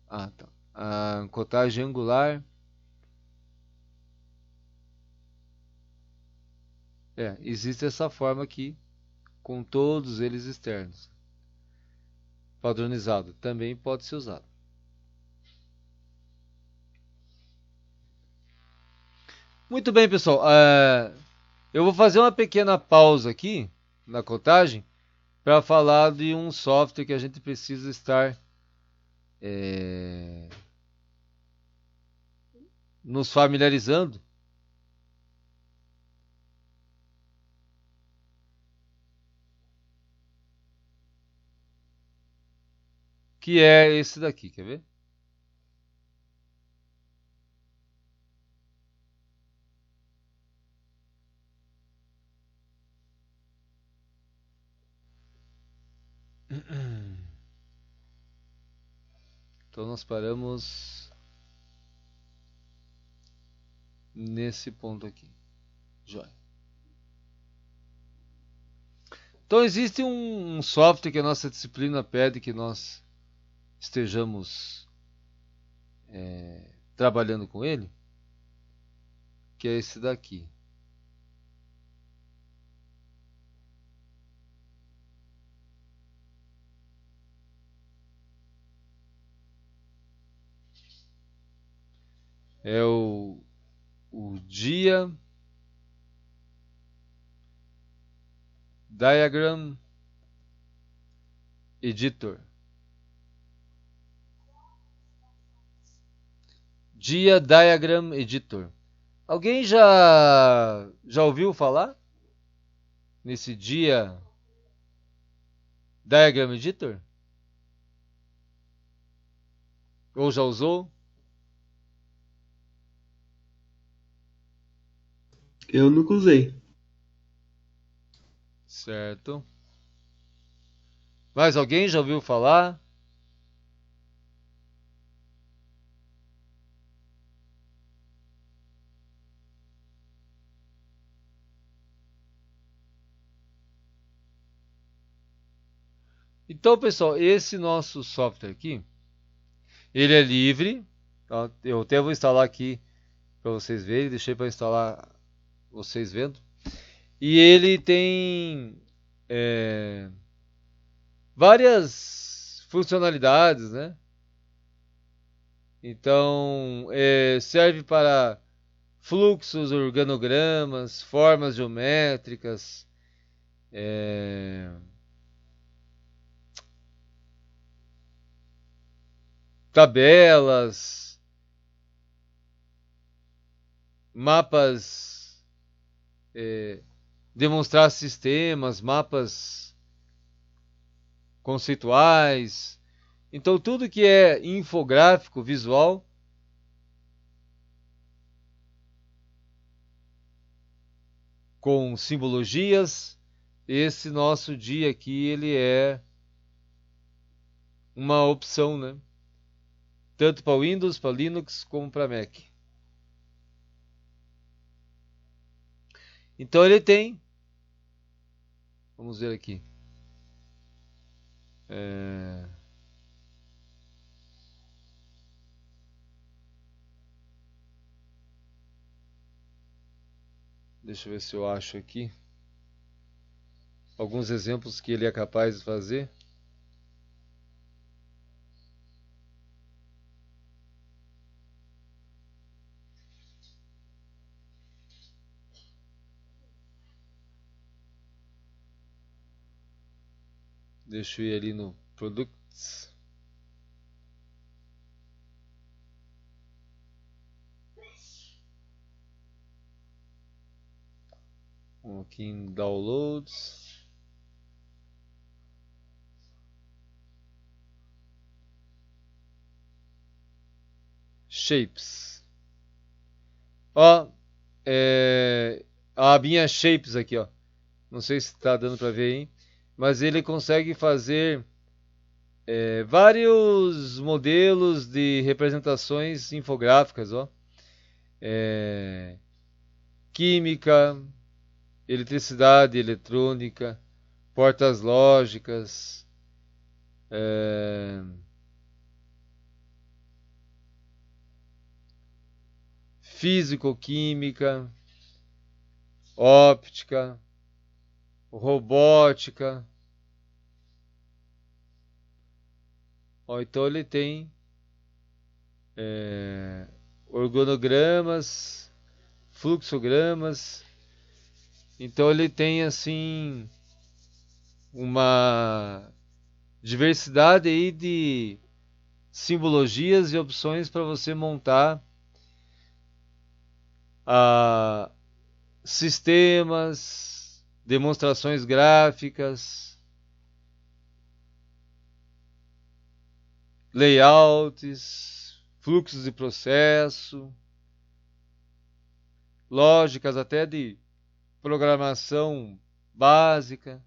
Ah, tá. A cotagem angular... existe essa forma aqui, com todos eles externos. Padronizado também pode ser usado. Muito bem, pessoal. Eu vou fazer uma pequena pausa aqui na cotagem para falar de um software que a gente precisa estar nos familiarizando. Que é esse daqui, quer ver? Então nós paramos nesse ponto aqui. Joia. Então existe um software que a nossa disciplina pede que nós estejamos trabalhando com ele, que é esse daqui. É o Dia Diagram Editor. Dia Diagram Editor. Alguém já ouviu falar nesse Dia Diagram Editor? Ou já usou? Eu nunca usei. Certo. Mas alguém já ouviu falar? Então, pessoal, esse nosso software aqui, ele é livre. Tá? Eu até vou instalar aqui para vocês verem. Deixei para instalar vocês vendo. E ele tem várias funcionalidades, né? Então, serve para fluxos, organogramas, formas geométricas, tabelas, mapas, demonstrar sistemas, mapas conceituais. Então tudo que é infográfico, visual, com simbologias, esse nosso dia aqui ele é uma opção, né? Tanto para Windows, para Linux, como para Mac. Então ele tem, vamos ver aqui, deixa eu ver se eu acho aqui alguns exemplos que ele é capaz de fazer. Deixa eu ir ali no Products. Aqui em Downloads. Shapes. Ó, a abinha Shapes aqui, ó. Não sei se está dando para ver aí. Mas ele consegue fazer vários modelos de representações infográficas, ó. química, eletricidade, eletrônica, portas lógicas, físico-química, óptica, robótica. Então ele tem organogramas, fluxogramas. Então ele tem assim uma diversidade aí de simbologias e opções para você montar sistemas, demonstrações gráficas, layouts, fluxos de processo, lógicas até de programação básica.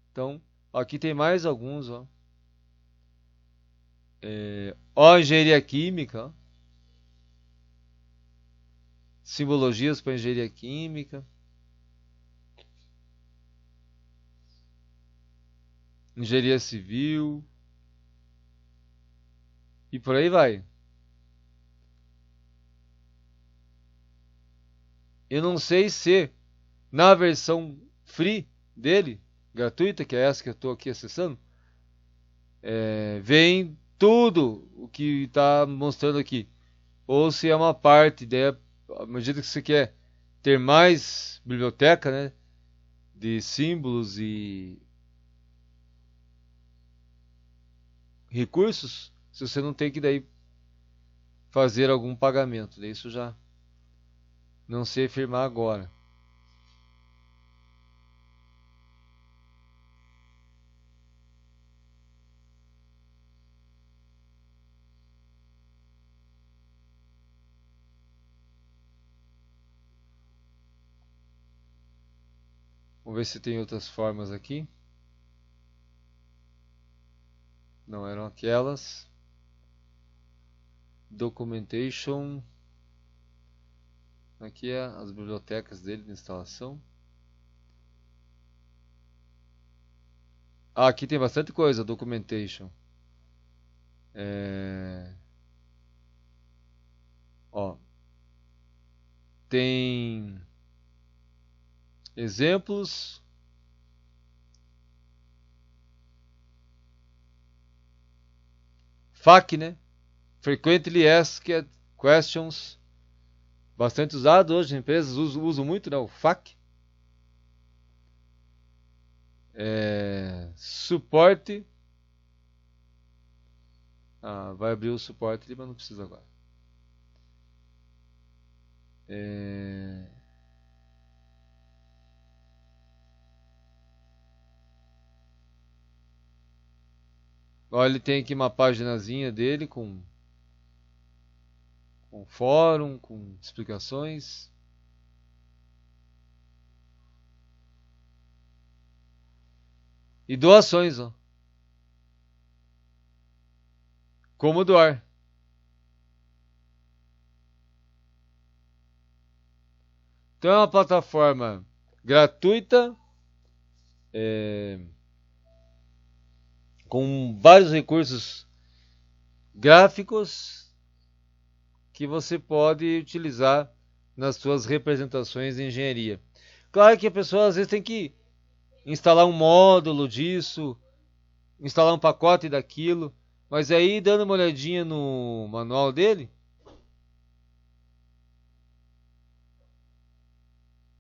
Então, aqui tem mais alguns, ó. Engenharia química, ó. Simbologias para engenharia química, engenharia civil e por aí vai. Eu não sei se na versão free dele, gratuita, que é essa que eu estou aqui acessando, vem tudo o que está mostrando aqui, ou se é uma parte, daí, à medida que você quer ter mais biblioteca, né, de símbolos e recursos, se você não tem que daí fazer algum pagamento, daí isso já não sei afirmar agora. Vamos ver se tem outras formas aqui. Não eram aquelas. Documentation. Aqui é as bibliotecas dele de instalação. Aqui tem bastante coisa, documentation. Ó, tem exemplos, FAQ, né? Frequently Asked Questions, bastante usado hoje, as empresas usam muito, né? O FAQ. Suporte. Vai abrir o suporte ali, mas não precisa agora. Ó, ele tem aqui uma paginazinha dele com fórum, com explicações. E doações, ó. Como doar. Então é uma plataforma gratuita, com vários recursos gráficos que você pode utilizar nas suas representações de engenharia. Claro que a pessoa às vezes tem que instalar um módulo disso, instalar um pacote daquilo, mas aí dando uma olhadinha no manual dele,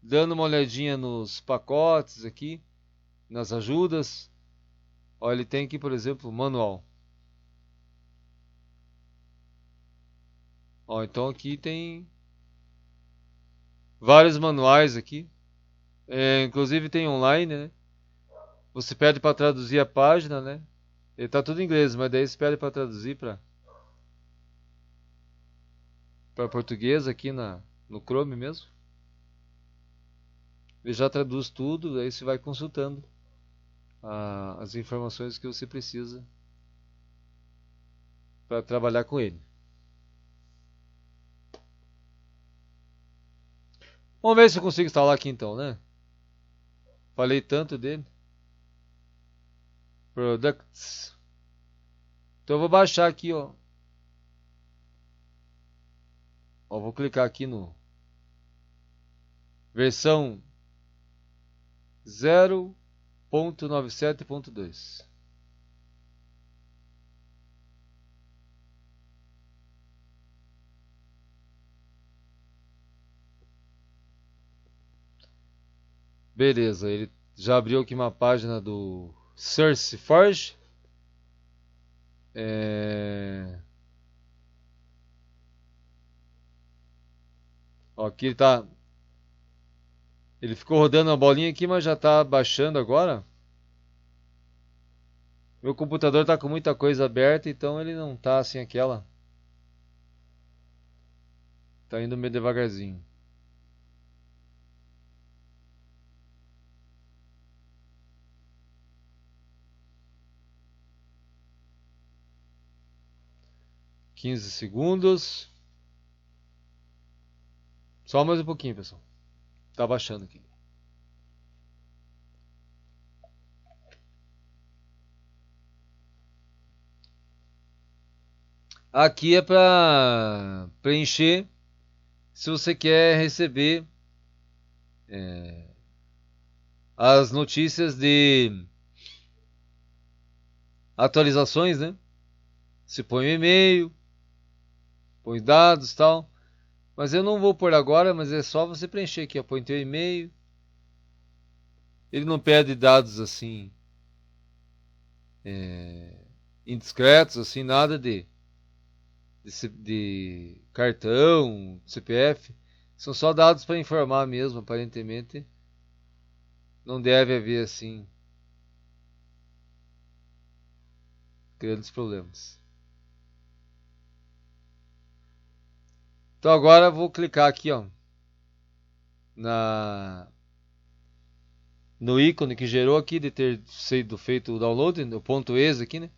dando uma olhadinha nos pacotes aqui, nas ajudas, ó, ele tem aqui, por exemplo, manual. Ó, então aqui tem vários manuais aqui. Inclusive tem online, né? Você pede para traduzir a página, né? Ele tá tudo em inglês, mas daí você pede para traduzir para português aqui no Chrome mesmo. Ele já traduz tudo, aí você vai consultando as informações que você precisa para trabalhar com ele. Vamos ver se eu consigo instalar aqui então, né? Falei tanto dele. Products. Então eu vou baixar aqui, ó. Ó, vou clicar aqui no versão 0.97.2. Beleza, ele já abriu aqui uma página do SourceForge. Ó, aqui ele tá. Ele ficou rodando a bolinha aqui, mas já tá baixando agora. Meu computador tá com muita coisa aberta, então ele não tá assim aquela. Tá indo meio devagarzinho. $15. Só mais um pouquinho, pessoal. Tá baixando aqui. Aqui é para preencher se você quer receber as notícias de atualizações, né? Você põe o e-mail, põe dados e tal. Mas eu não vou pôr agora, mas é só você preencher aqui, ó. Põe teu e-mail. Ele não pede dados assim indiscretos, assim, nada de cartão, CPF. São só dados para informar mesmo, aparentemente. Não deve haver assim grandes problemas. Então agora eu vou clicar aqui, ó, no ícone que gerou aqui de ter sido feito o download, no ponto .exe aqui, né?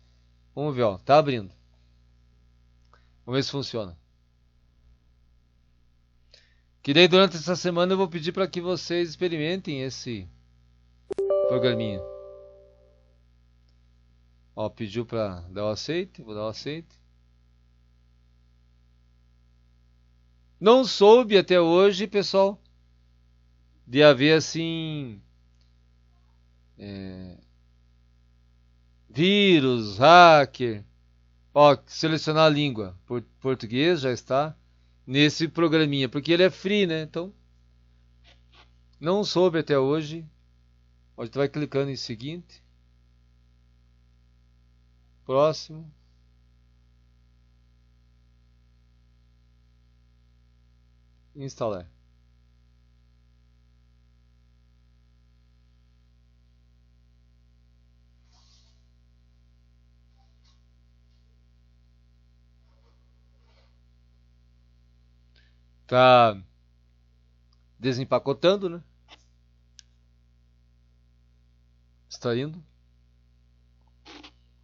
Vamos ver, ó, tá abrindo. Vamos ver se funciona. Que daí durante essa semana eu vou pedir para que vocês experimentem esse programinha. Ó, pediu para dar o aceite, vou dar o aceite. Não soube até hoje, pessoal, de haver assim vírus, hacker. Ó, selecionar a língua, português já está nesse programinha, porque ele é free, né? Então, não soube até hoje. Ó, a gente vai clicando em seguinte, próximo. Instalar. Tá desempacotando, né? Está indo.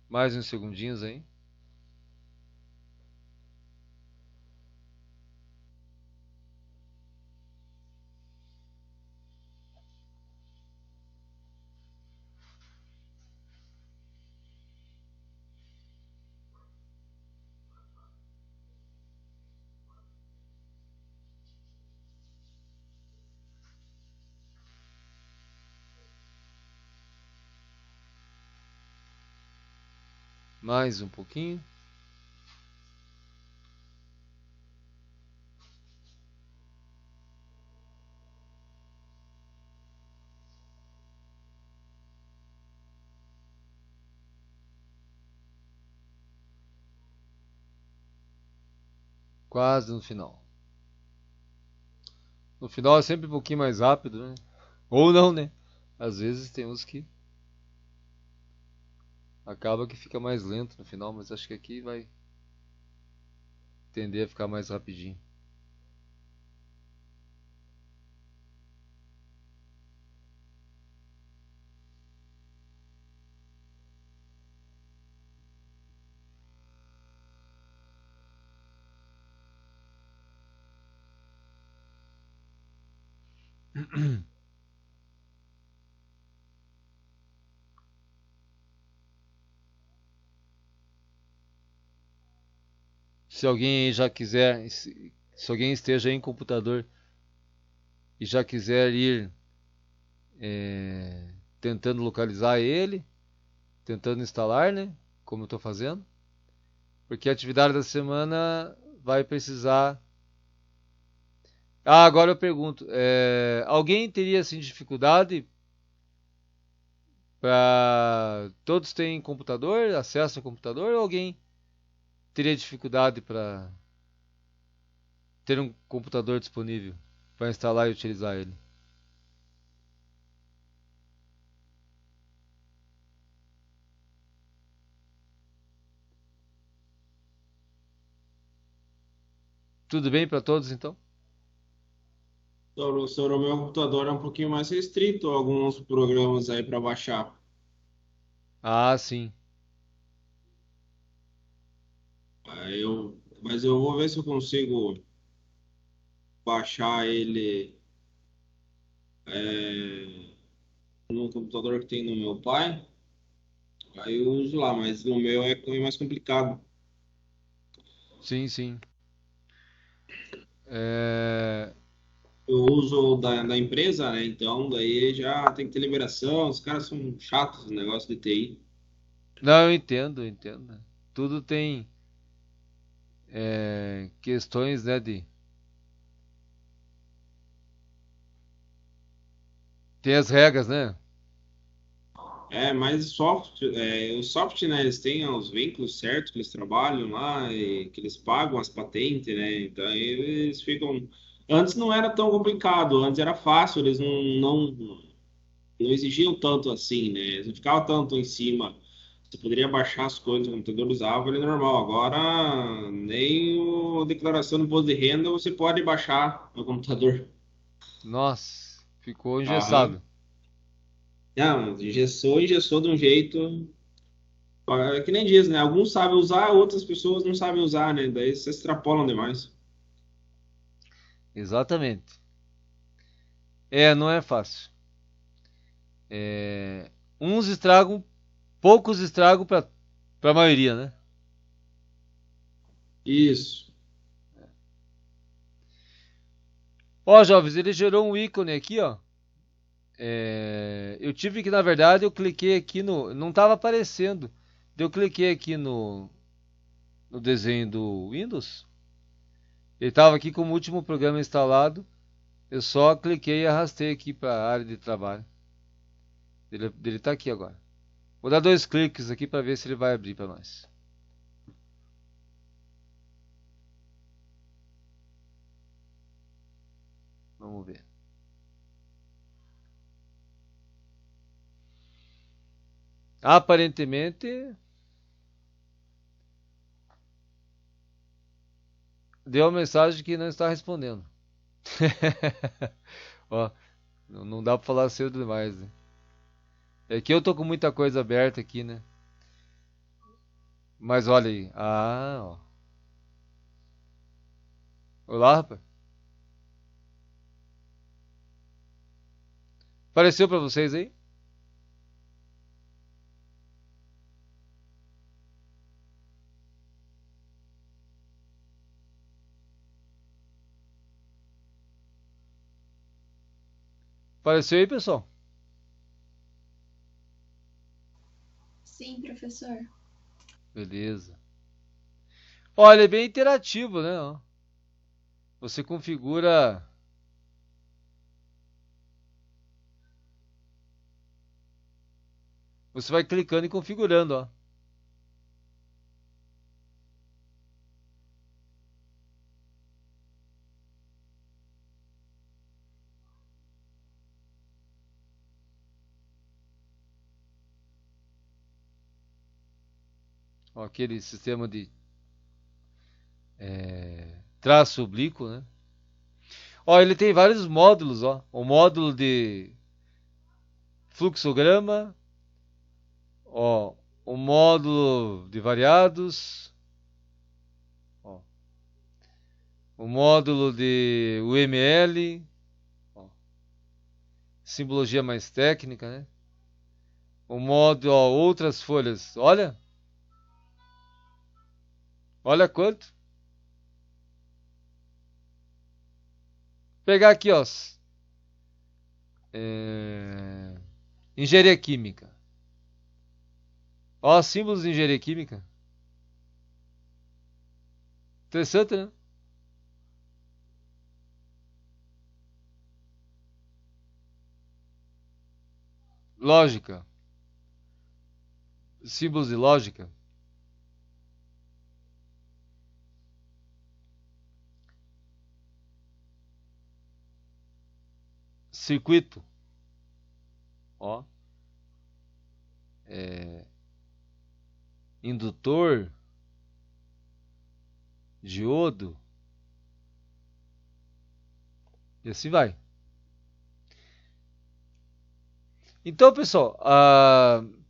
Mais uns segundinhos aí. Mais um pouquinho. Quase no final. No final é sempre um pouquinho mais rápido, né? Ou não, né? Às vezes tem uns que acaba que fica mais lento no final, mas acho que aqui vai tender a ficar mais rapidinho. Se alguém já quiser, se alguém esteja em computador e já quiser ir tentando localizar ele, tentando instalar, né? Como eu estou fazendo. Porque a atividade da semana vai precisar. Ah, agora eu pergunto: alguém teria assim dificuldade para. Todos têm computador, acesso ao computador, ou alguém teria dificuldade para ter um computador disponível para instalar e utilizar ele? Tudo bem para todos então? Sobre o meu computador é um pouquinho mais restrito alguns programas aí para baixar. Ah, sim. Mas eu vou ver se eu consigo baixar ele é, no computador que tem no meu pai. Aí eu uso lá, mas no meu é mais complicado. Sim, sim. É, Eu uso da empresa, né? Então daí já tem que ter liberação. Os caras são chatos no negócio de TI. Não, eu entendo, eu entendo. Tudo tem questões, né, de... Tem as regras, né? É, mas o soft, né? Eles têm os vínculos certos que eles trabalham lá e que eles pagam as patentes, né? Então aí eles ficam. Antes não era tão complicado, antes era fácil, eles não exigiam tanto assim, né? Eles não ficavam tanto em cima. Você poderia baixar as coisas, o computador usava, ele é normal. Agora, nem a declaração do imposto de renda você pode baixar no computador. Nossa, ficou Aham. engessado. Não, engessou de um jeito. É que nem diz, né? Alguns sabem usar, outras pessoas não sabem usar, né? Daí se extrapolam demais. Exatamente. Não é fácil. Uns estragam, poucos estragam para a maioria, né? Isso. Ó, jovens, ele gerou um ícone aqui, ó. Eu tive que, na verdade, eu cliquei aqui no. Não estava aparecendo. Eu cliquei aqui no desenho do Windows. Ele estava aqui como último programa instalado. Eu só cliquei e arrastei aqui para a área de trabalho. Ele está aqui agora. Vou dar 2 cliques aqui para ver se ele vai abrir para nós. Vamos ver. Aparentemente deu a mensagem que não está respondendo. Ó, não dá para falar cedo demais, né? É que eu tô com muita coisa aberta aqui, né? Mas olha aí. Ah, ó. Olá, rapaz. Apareceu para vocês aí? Apareceu aí, pessoal? Sim, professor. Beleza. Olha, é bem interativo, né? Ó. Você configura. Você vai clicando e configurando, ó. Ó, aquele sistema de traço oblíquo, né? Ó, ele tem vários módulos, ó. O módulo de fluxograma, ó, o módulo de variados, ó, o módulo de UML, ó, simbologia mais técnica, né? O modo, ó, outras folhas. Olha. Olha quanto. Pegar aqui, ó. Engenharia química. Ó, símbolos de engenharia química. Interessante, né? Lógica. Símbolos de lógica. Circuito. Ó. Indutor. Diodo. E assim vai. Então, pessoal,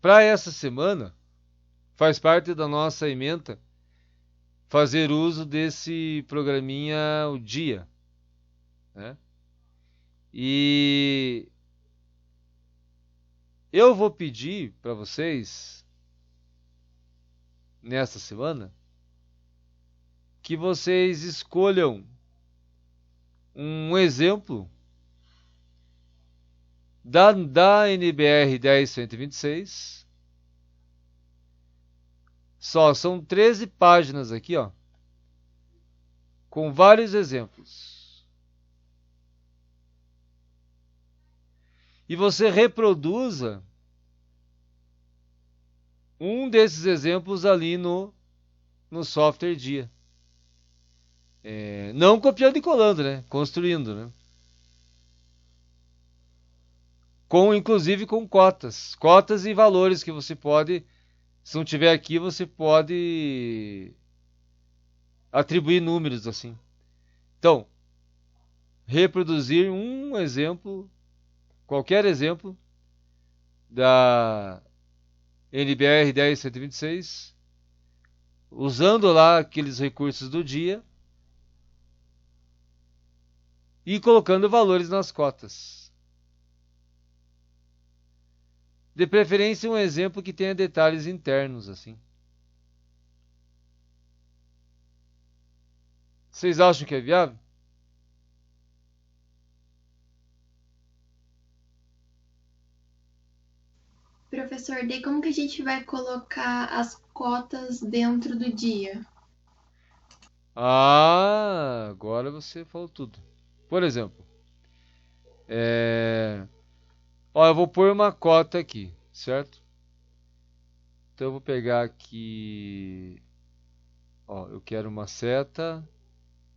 para essa semana, faz parte da nossa ementa fazer uso desse programinha o dia, né? E eu vou pedir para vocês, nessa semana, que vocês escolham um exemplo da NBR 10126. São 13 páginas aqui, ó, com vários exemplos. E você reproduza um desses exemplos ali no software dia. Não copiando e colando, né? Construindo, né? Inclusive com cotas. Cotas e valores que você pode, se não tiver aqui, você pode atribuir números assim. Então, reproduzir um exemplo, qualquer exemplo, da NBR 10126, usando lá aqueles recursos do dia e colocando valores nas cotas. De preferência um exemplo que tenha detalhes internos assim. Vocês acham que é viável? Professor, daí como que a gente vai colocar as cotas dentro do dia? Agora você falou tudo. Por exemplo, eu vou pôr uma cota aqui, certo? Então eu vou pegar aqui, ó, eu quero uma seta,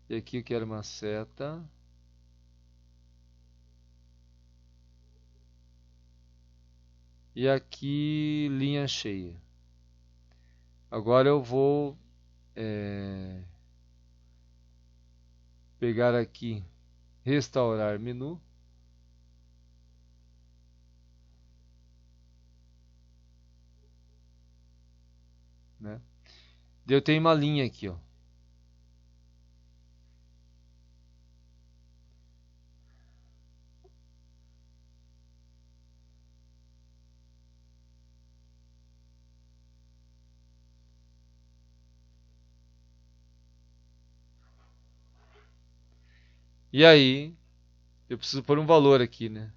e aqui eu quero uma seta. E aqui linha cheia. Agora eu vou pegar aqui, restaurar menu. Né? Eu tenho uma linha aqui, ó. E aí, eu preciso pôr um valor aqui, né?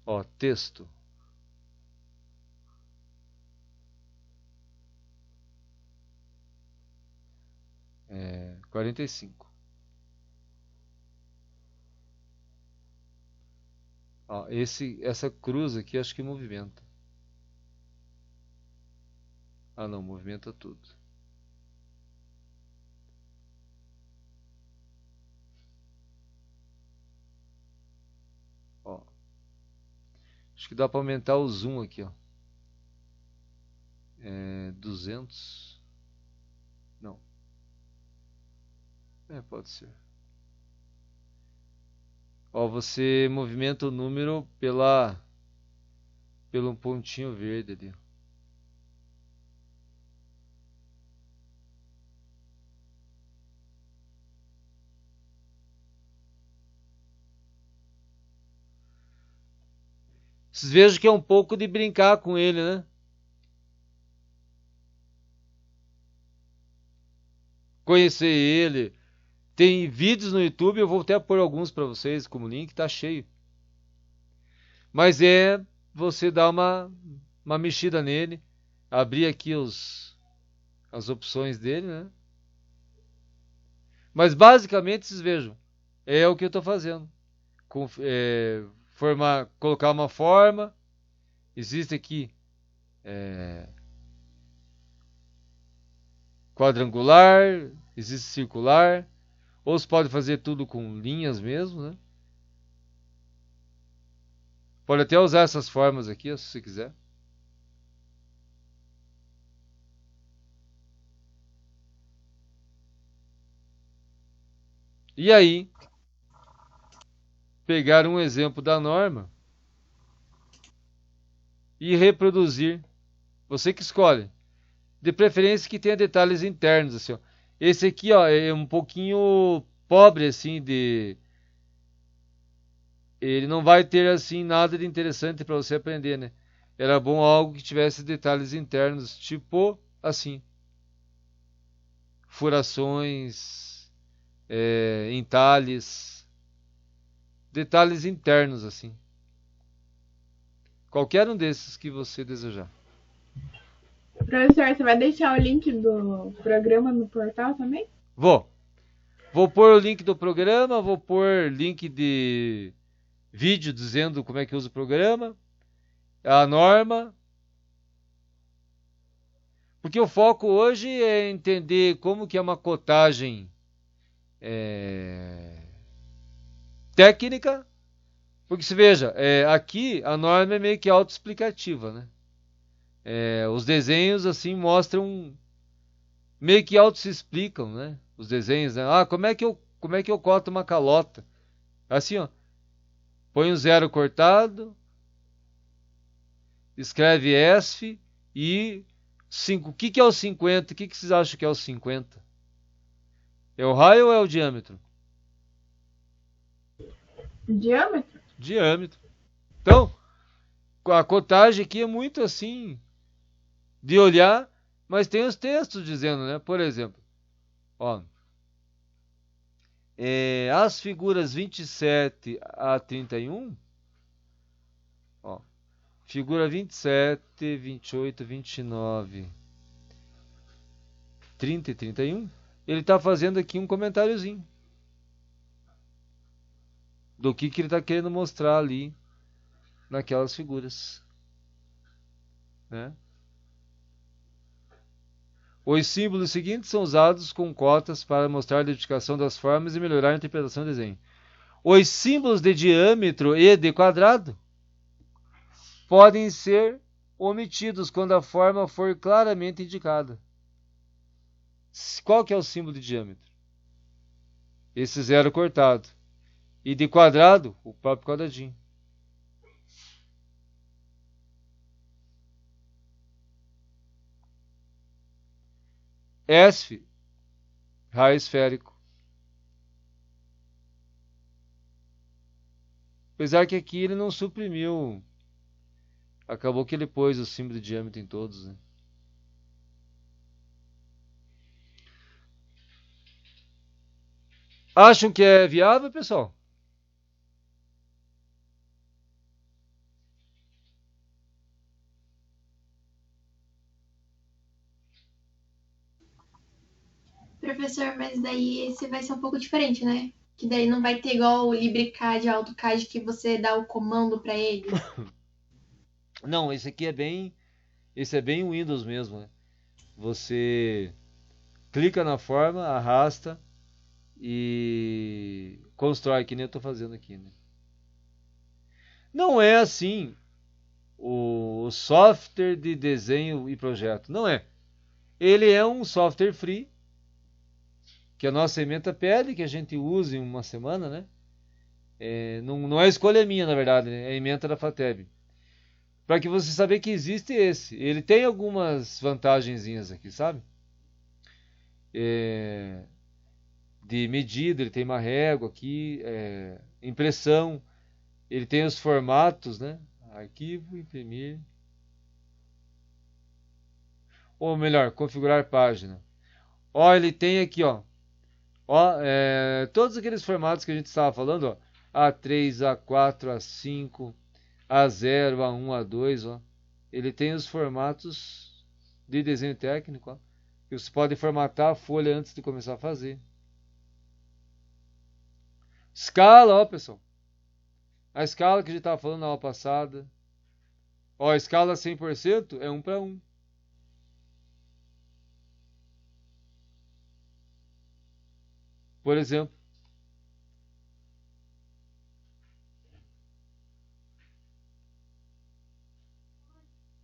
Ó, texto. É 45. Ó, essa cruz aqui acho que movimenta. Ah, não, movimenta tudo. Ó. Acho que dá para aumentar o zoom aqui, ó. 200. Não. Pode ser. Ó, você movimenta o número pelo pontinho verde ali. Vocês vejam que é um pouco de brincar com ele, né? Conhecer ele. Tem vídeos no YouTube, eu vou até pôr alguns para vocês como link, tá cheio. Mas é você dar uma mexida nele, abrir aqui as opções dele, né? Mas basicamente, vocês vejam, é o que eu estou fazendo. Colocar uma forma, existe aqui quadrangular, existe circular, ou você pode fazer tudo com linhas mesmo, né? Pode até usar essas formas aqui, se você quiser. E aí, pegar um exemplo da norma e reproduzir. Você que escolhe. De preferência que tenha detalhes internos, assim, ó. Esse aqui, ó, é um pouquinho pobre, assim, ele não vai ter, assim, nada de interessante para você aprender, né? Era bom algo que tivesse detalhes internos, tipo assim. Furações, entalhes, detalhes internos, assim. Qualquer um desses que você desejar. Professor, você vai deixar o link do programa no portal também? Vou pôr o link do programa, vou pôr link de vídeo dizendo como é que usa o programa, a norma. Porque o foco hoje é entender como que é uma cotagem técnica. Porque se veja, aqui a norma é meio que autoexplicativa, né? Os desenhos assim mostram, meio que auto se explicam, né? Os desenhos, né? Como é que eu coto uma calota? Assim, ó. Põe um zero cortado, escreve ESF e 5. O que é o 50? O que vocês acham que é o 50? É o raio ou é o diâmetro? Diâmetro? Diâmetro. Então, a cotagem aqui é muito assim de olhar, mas tem os textos dizendo, né? Por exemplo, ó, as figuras 27 a 31, ó, figura 27, 28, 29, 30 e 31, ele está fazendo aqui um comentáriozinho do que ele está querendo mostrar ali naquelas figuras, né? Os símbolos seguintes são usados com cotas para mostrar a identificação das formas e melhorar a interpretação do desenho. Os símbolos de diâmetro e de quadrado podem ser omitidos quando a forma for claramente indicada. Qual que é o símbolo de diâmetro? Esse zero cortado. E de quadrado, o próprio quadradinho. ESF, raio esférico. Apesar que aqui ele não suprimiu. Acabou que ele pôs o símbolo de diâmetro em todos, né? Acham que é viável, pessoal? Professor, mas daí esse vai ser um pouco diferente, né? Que daí não vai ter igual o LibreCAD, AutoCAD, que você dá o comando para ele. Não, esse aqui é bem Windows mesmo, né? Você clica na forma, arrasta e constrói, que nem eu estou fazendo aqui, né? Não é assim o software de desenho e projeto, não é. Ele é um software free que a nossa ementa pede que a gente use em uma semana, né? Não é escolha minha, na verdade, né? É a ementa da FATEB. Para que você saber que existe esse. Ele tem algumas vantagenzinhas aqui, sabe? De medida, ele tem uma régua aqui, impressão, ele tem os formatos, né? arquivo, imprimir. Ou melhor, configurar página. Ó, ele tem aqui, ó. Ó, todos aqueles formatos que a gente estava falando, ó. A3, A4, A5, A0, A1, A2, ó. Ele tem os formatos de desenho técnico, ó. E você pode formatar a folha antes de começar a fazer. Escala, ó, pessoal. A escala que a gente estava falando na aula passada. Ó, a escala 100% é 1 para 1. Por exemplo.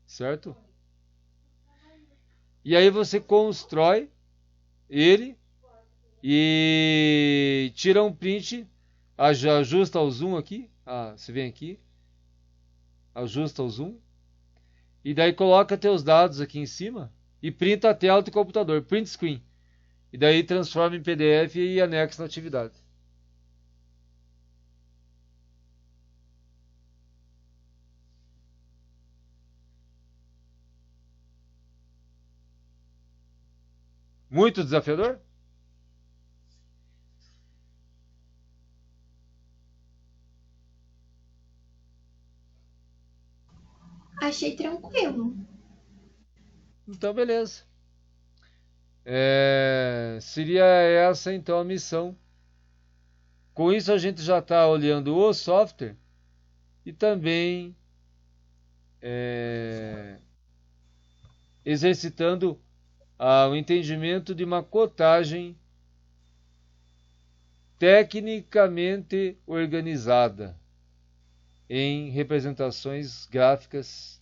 Certo? E aí você constrói ele e tira um print, ajusta o zoom aqui. Você vem aqui, ajusta o zoom e daí coloca teus dados aqui em cima e printa a tela do computador, print screen. E daí transforma em PDF e anexa na atividade. Muito desafiador? Achei tranquilo. Então, beleza. Seria essa então a missão. Com isso a gente já está olhando o software e também exercitando o entendimento de uma cotagem tecnicamente organizada em representações gráficas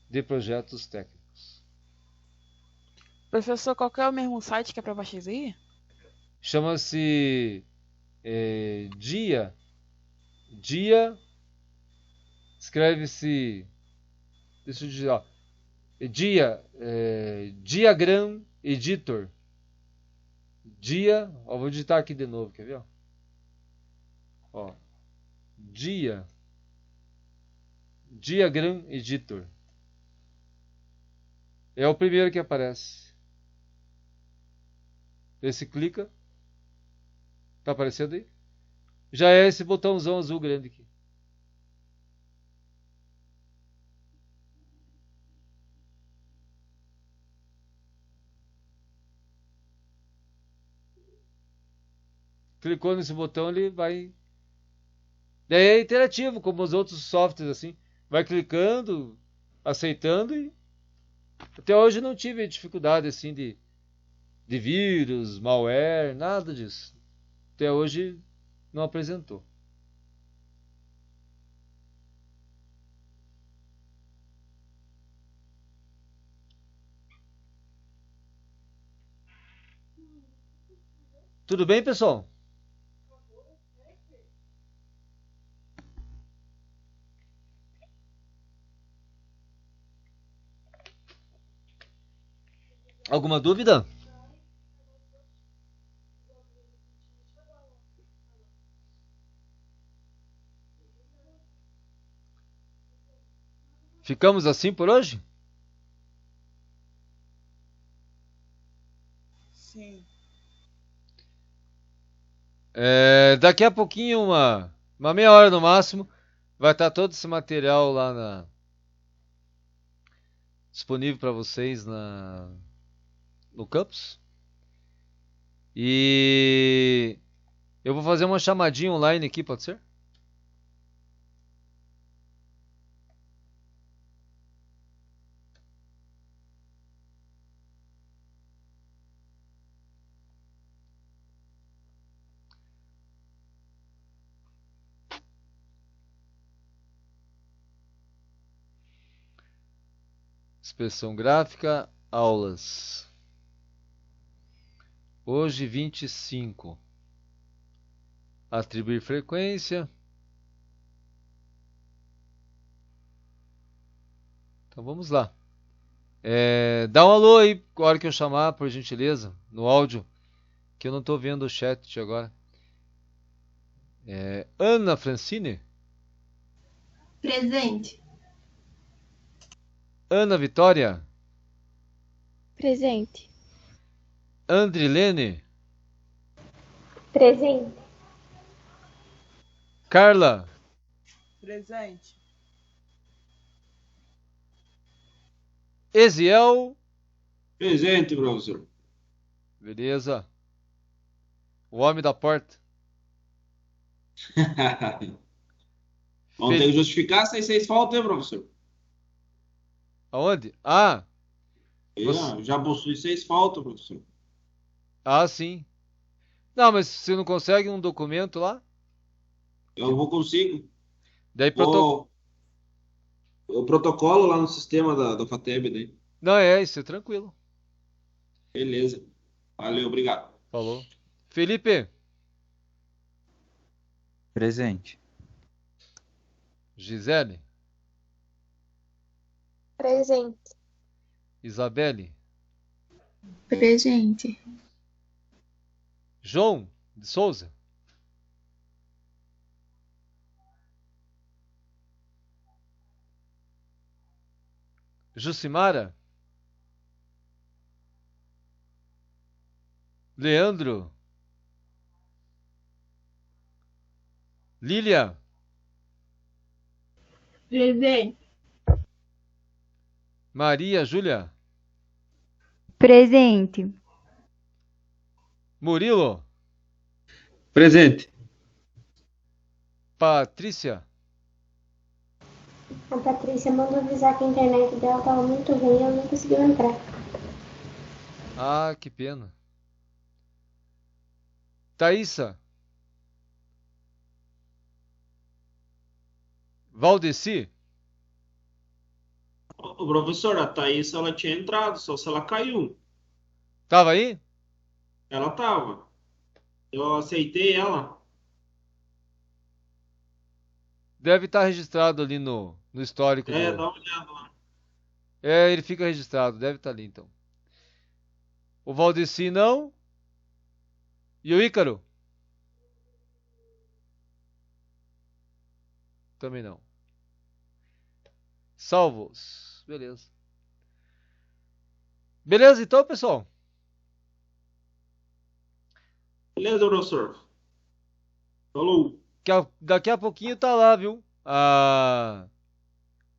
de projetos técnicos. Professor, qual que é o mesmo site que é para baixar isso aí? Chama-se Dia. Dia escreve-se. Deixa eu dizer, ó. Dia, Diagram Editor. Dia, ó, vou digitar aqui de novo, quer ver? Ó, Dia, Diagram Editor. É o primeiro que aparece. Esse clica. Tá aparecendo aí? Já é esse botãozão azul grande aqui. Clicou nesse botão, ele vai... Daí é interativo, como os outros softwares, assim. Vai clicando, aceitando e... Até hoje não tive dificuldade, assim, de vírus, malware, nada disso. Até hoje não apresentou. Tudo bem, pessoal? Alguma dúvida? Ficamos assim por hoje? Sim. Daqui a pouquinho, uma meia hora no máximo, vai estar todo esse material lá disponível para vocês no campus. E eu vou fazer uma chamadinha online aqui, pode ser? Expressão gráfica, aulas. Hoje 25. Atribuir frequência. Então vamos lá. Dá um alô aí na hora que eu chamar, por gentileza, no áudio, que eu não estou vendo o chat agora. Ana Francine? Presente. Ana Vitória. Presente. Andrilene. Presente. Carla. Presente. Eziel. Presente, professor. Beleza. O homem da porta. Vamos ter que justificar essas 6 faltas, hein, professor? Aonde? Ah, Já possui 6 faltas, professor. sim. Não, mas você não consegue um documento lá? Eu vou consigo. Daí O protocolo lá no sistema da FATEB, daí. Não, isso é tranquilo. Beleza. Valeu, obrigado. Falou. Felipe. Presente. Gisele. Presente. Isabelle. Presente. João de Souza. Jucimara. Leandro. Lília. Presente. Maria Júlia. Presente. Murilo. Presente. Patrícia. A Patrícia mandou avisar que a internet dela estava muito ruim e ela não conseguiu entrar. Ah, que pena. Thaísa. Valdeci. O professor, a Thaís, ela tinha entrado, só se ela caiu. Tava aí? Ela tava. Eu aceitei ela. Deve estar registrado ali no histórico Dá do... uma olhada lá. Ele fica registrado, deve estar ali então. O Valdeci não. E o Ícaro? Também não. Salvos. Beleza. Beleza então, pessoal? Beleza, professor. Falou. Daqui a pouquinho tá lá, viu?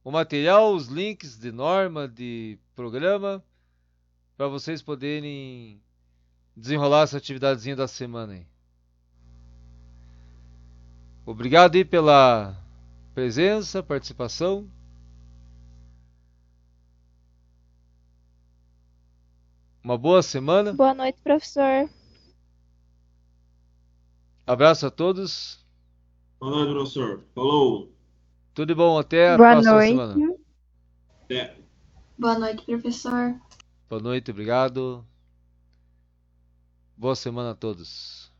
O material, os links de norma, de programa, para vocês poderem desenrolar essa atividadezinha da semana aí. Obrigado aí pela presença, participação. Uma boa semana. Boa noite, professor. Abraço a todos. Boa noite, professor. Falou. Tudo de bom, até a Boa próxima noite. semana. Até. Boa noite, professor. Boa noite, obrigado. Boa semana a todos.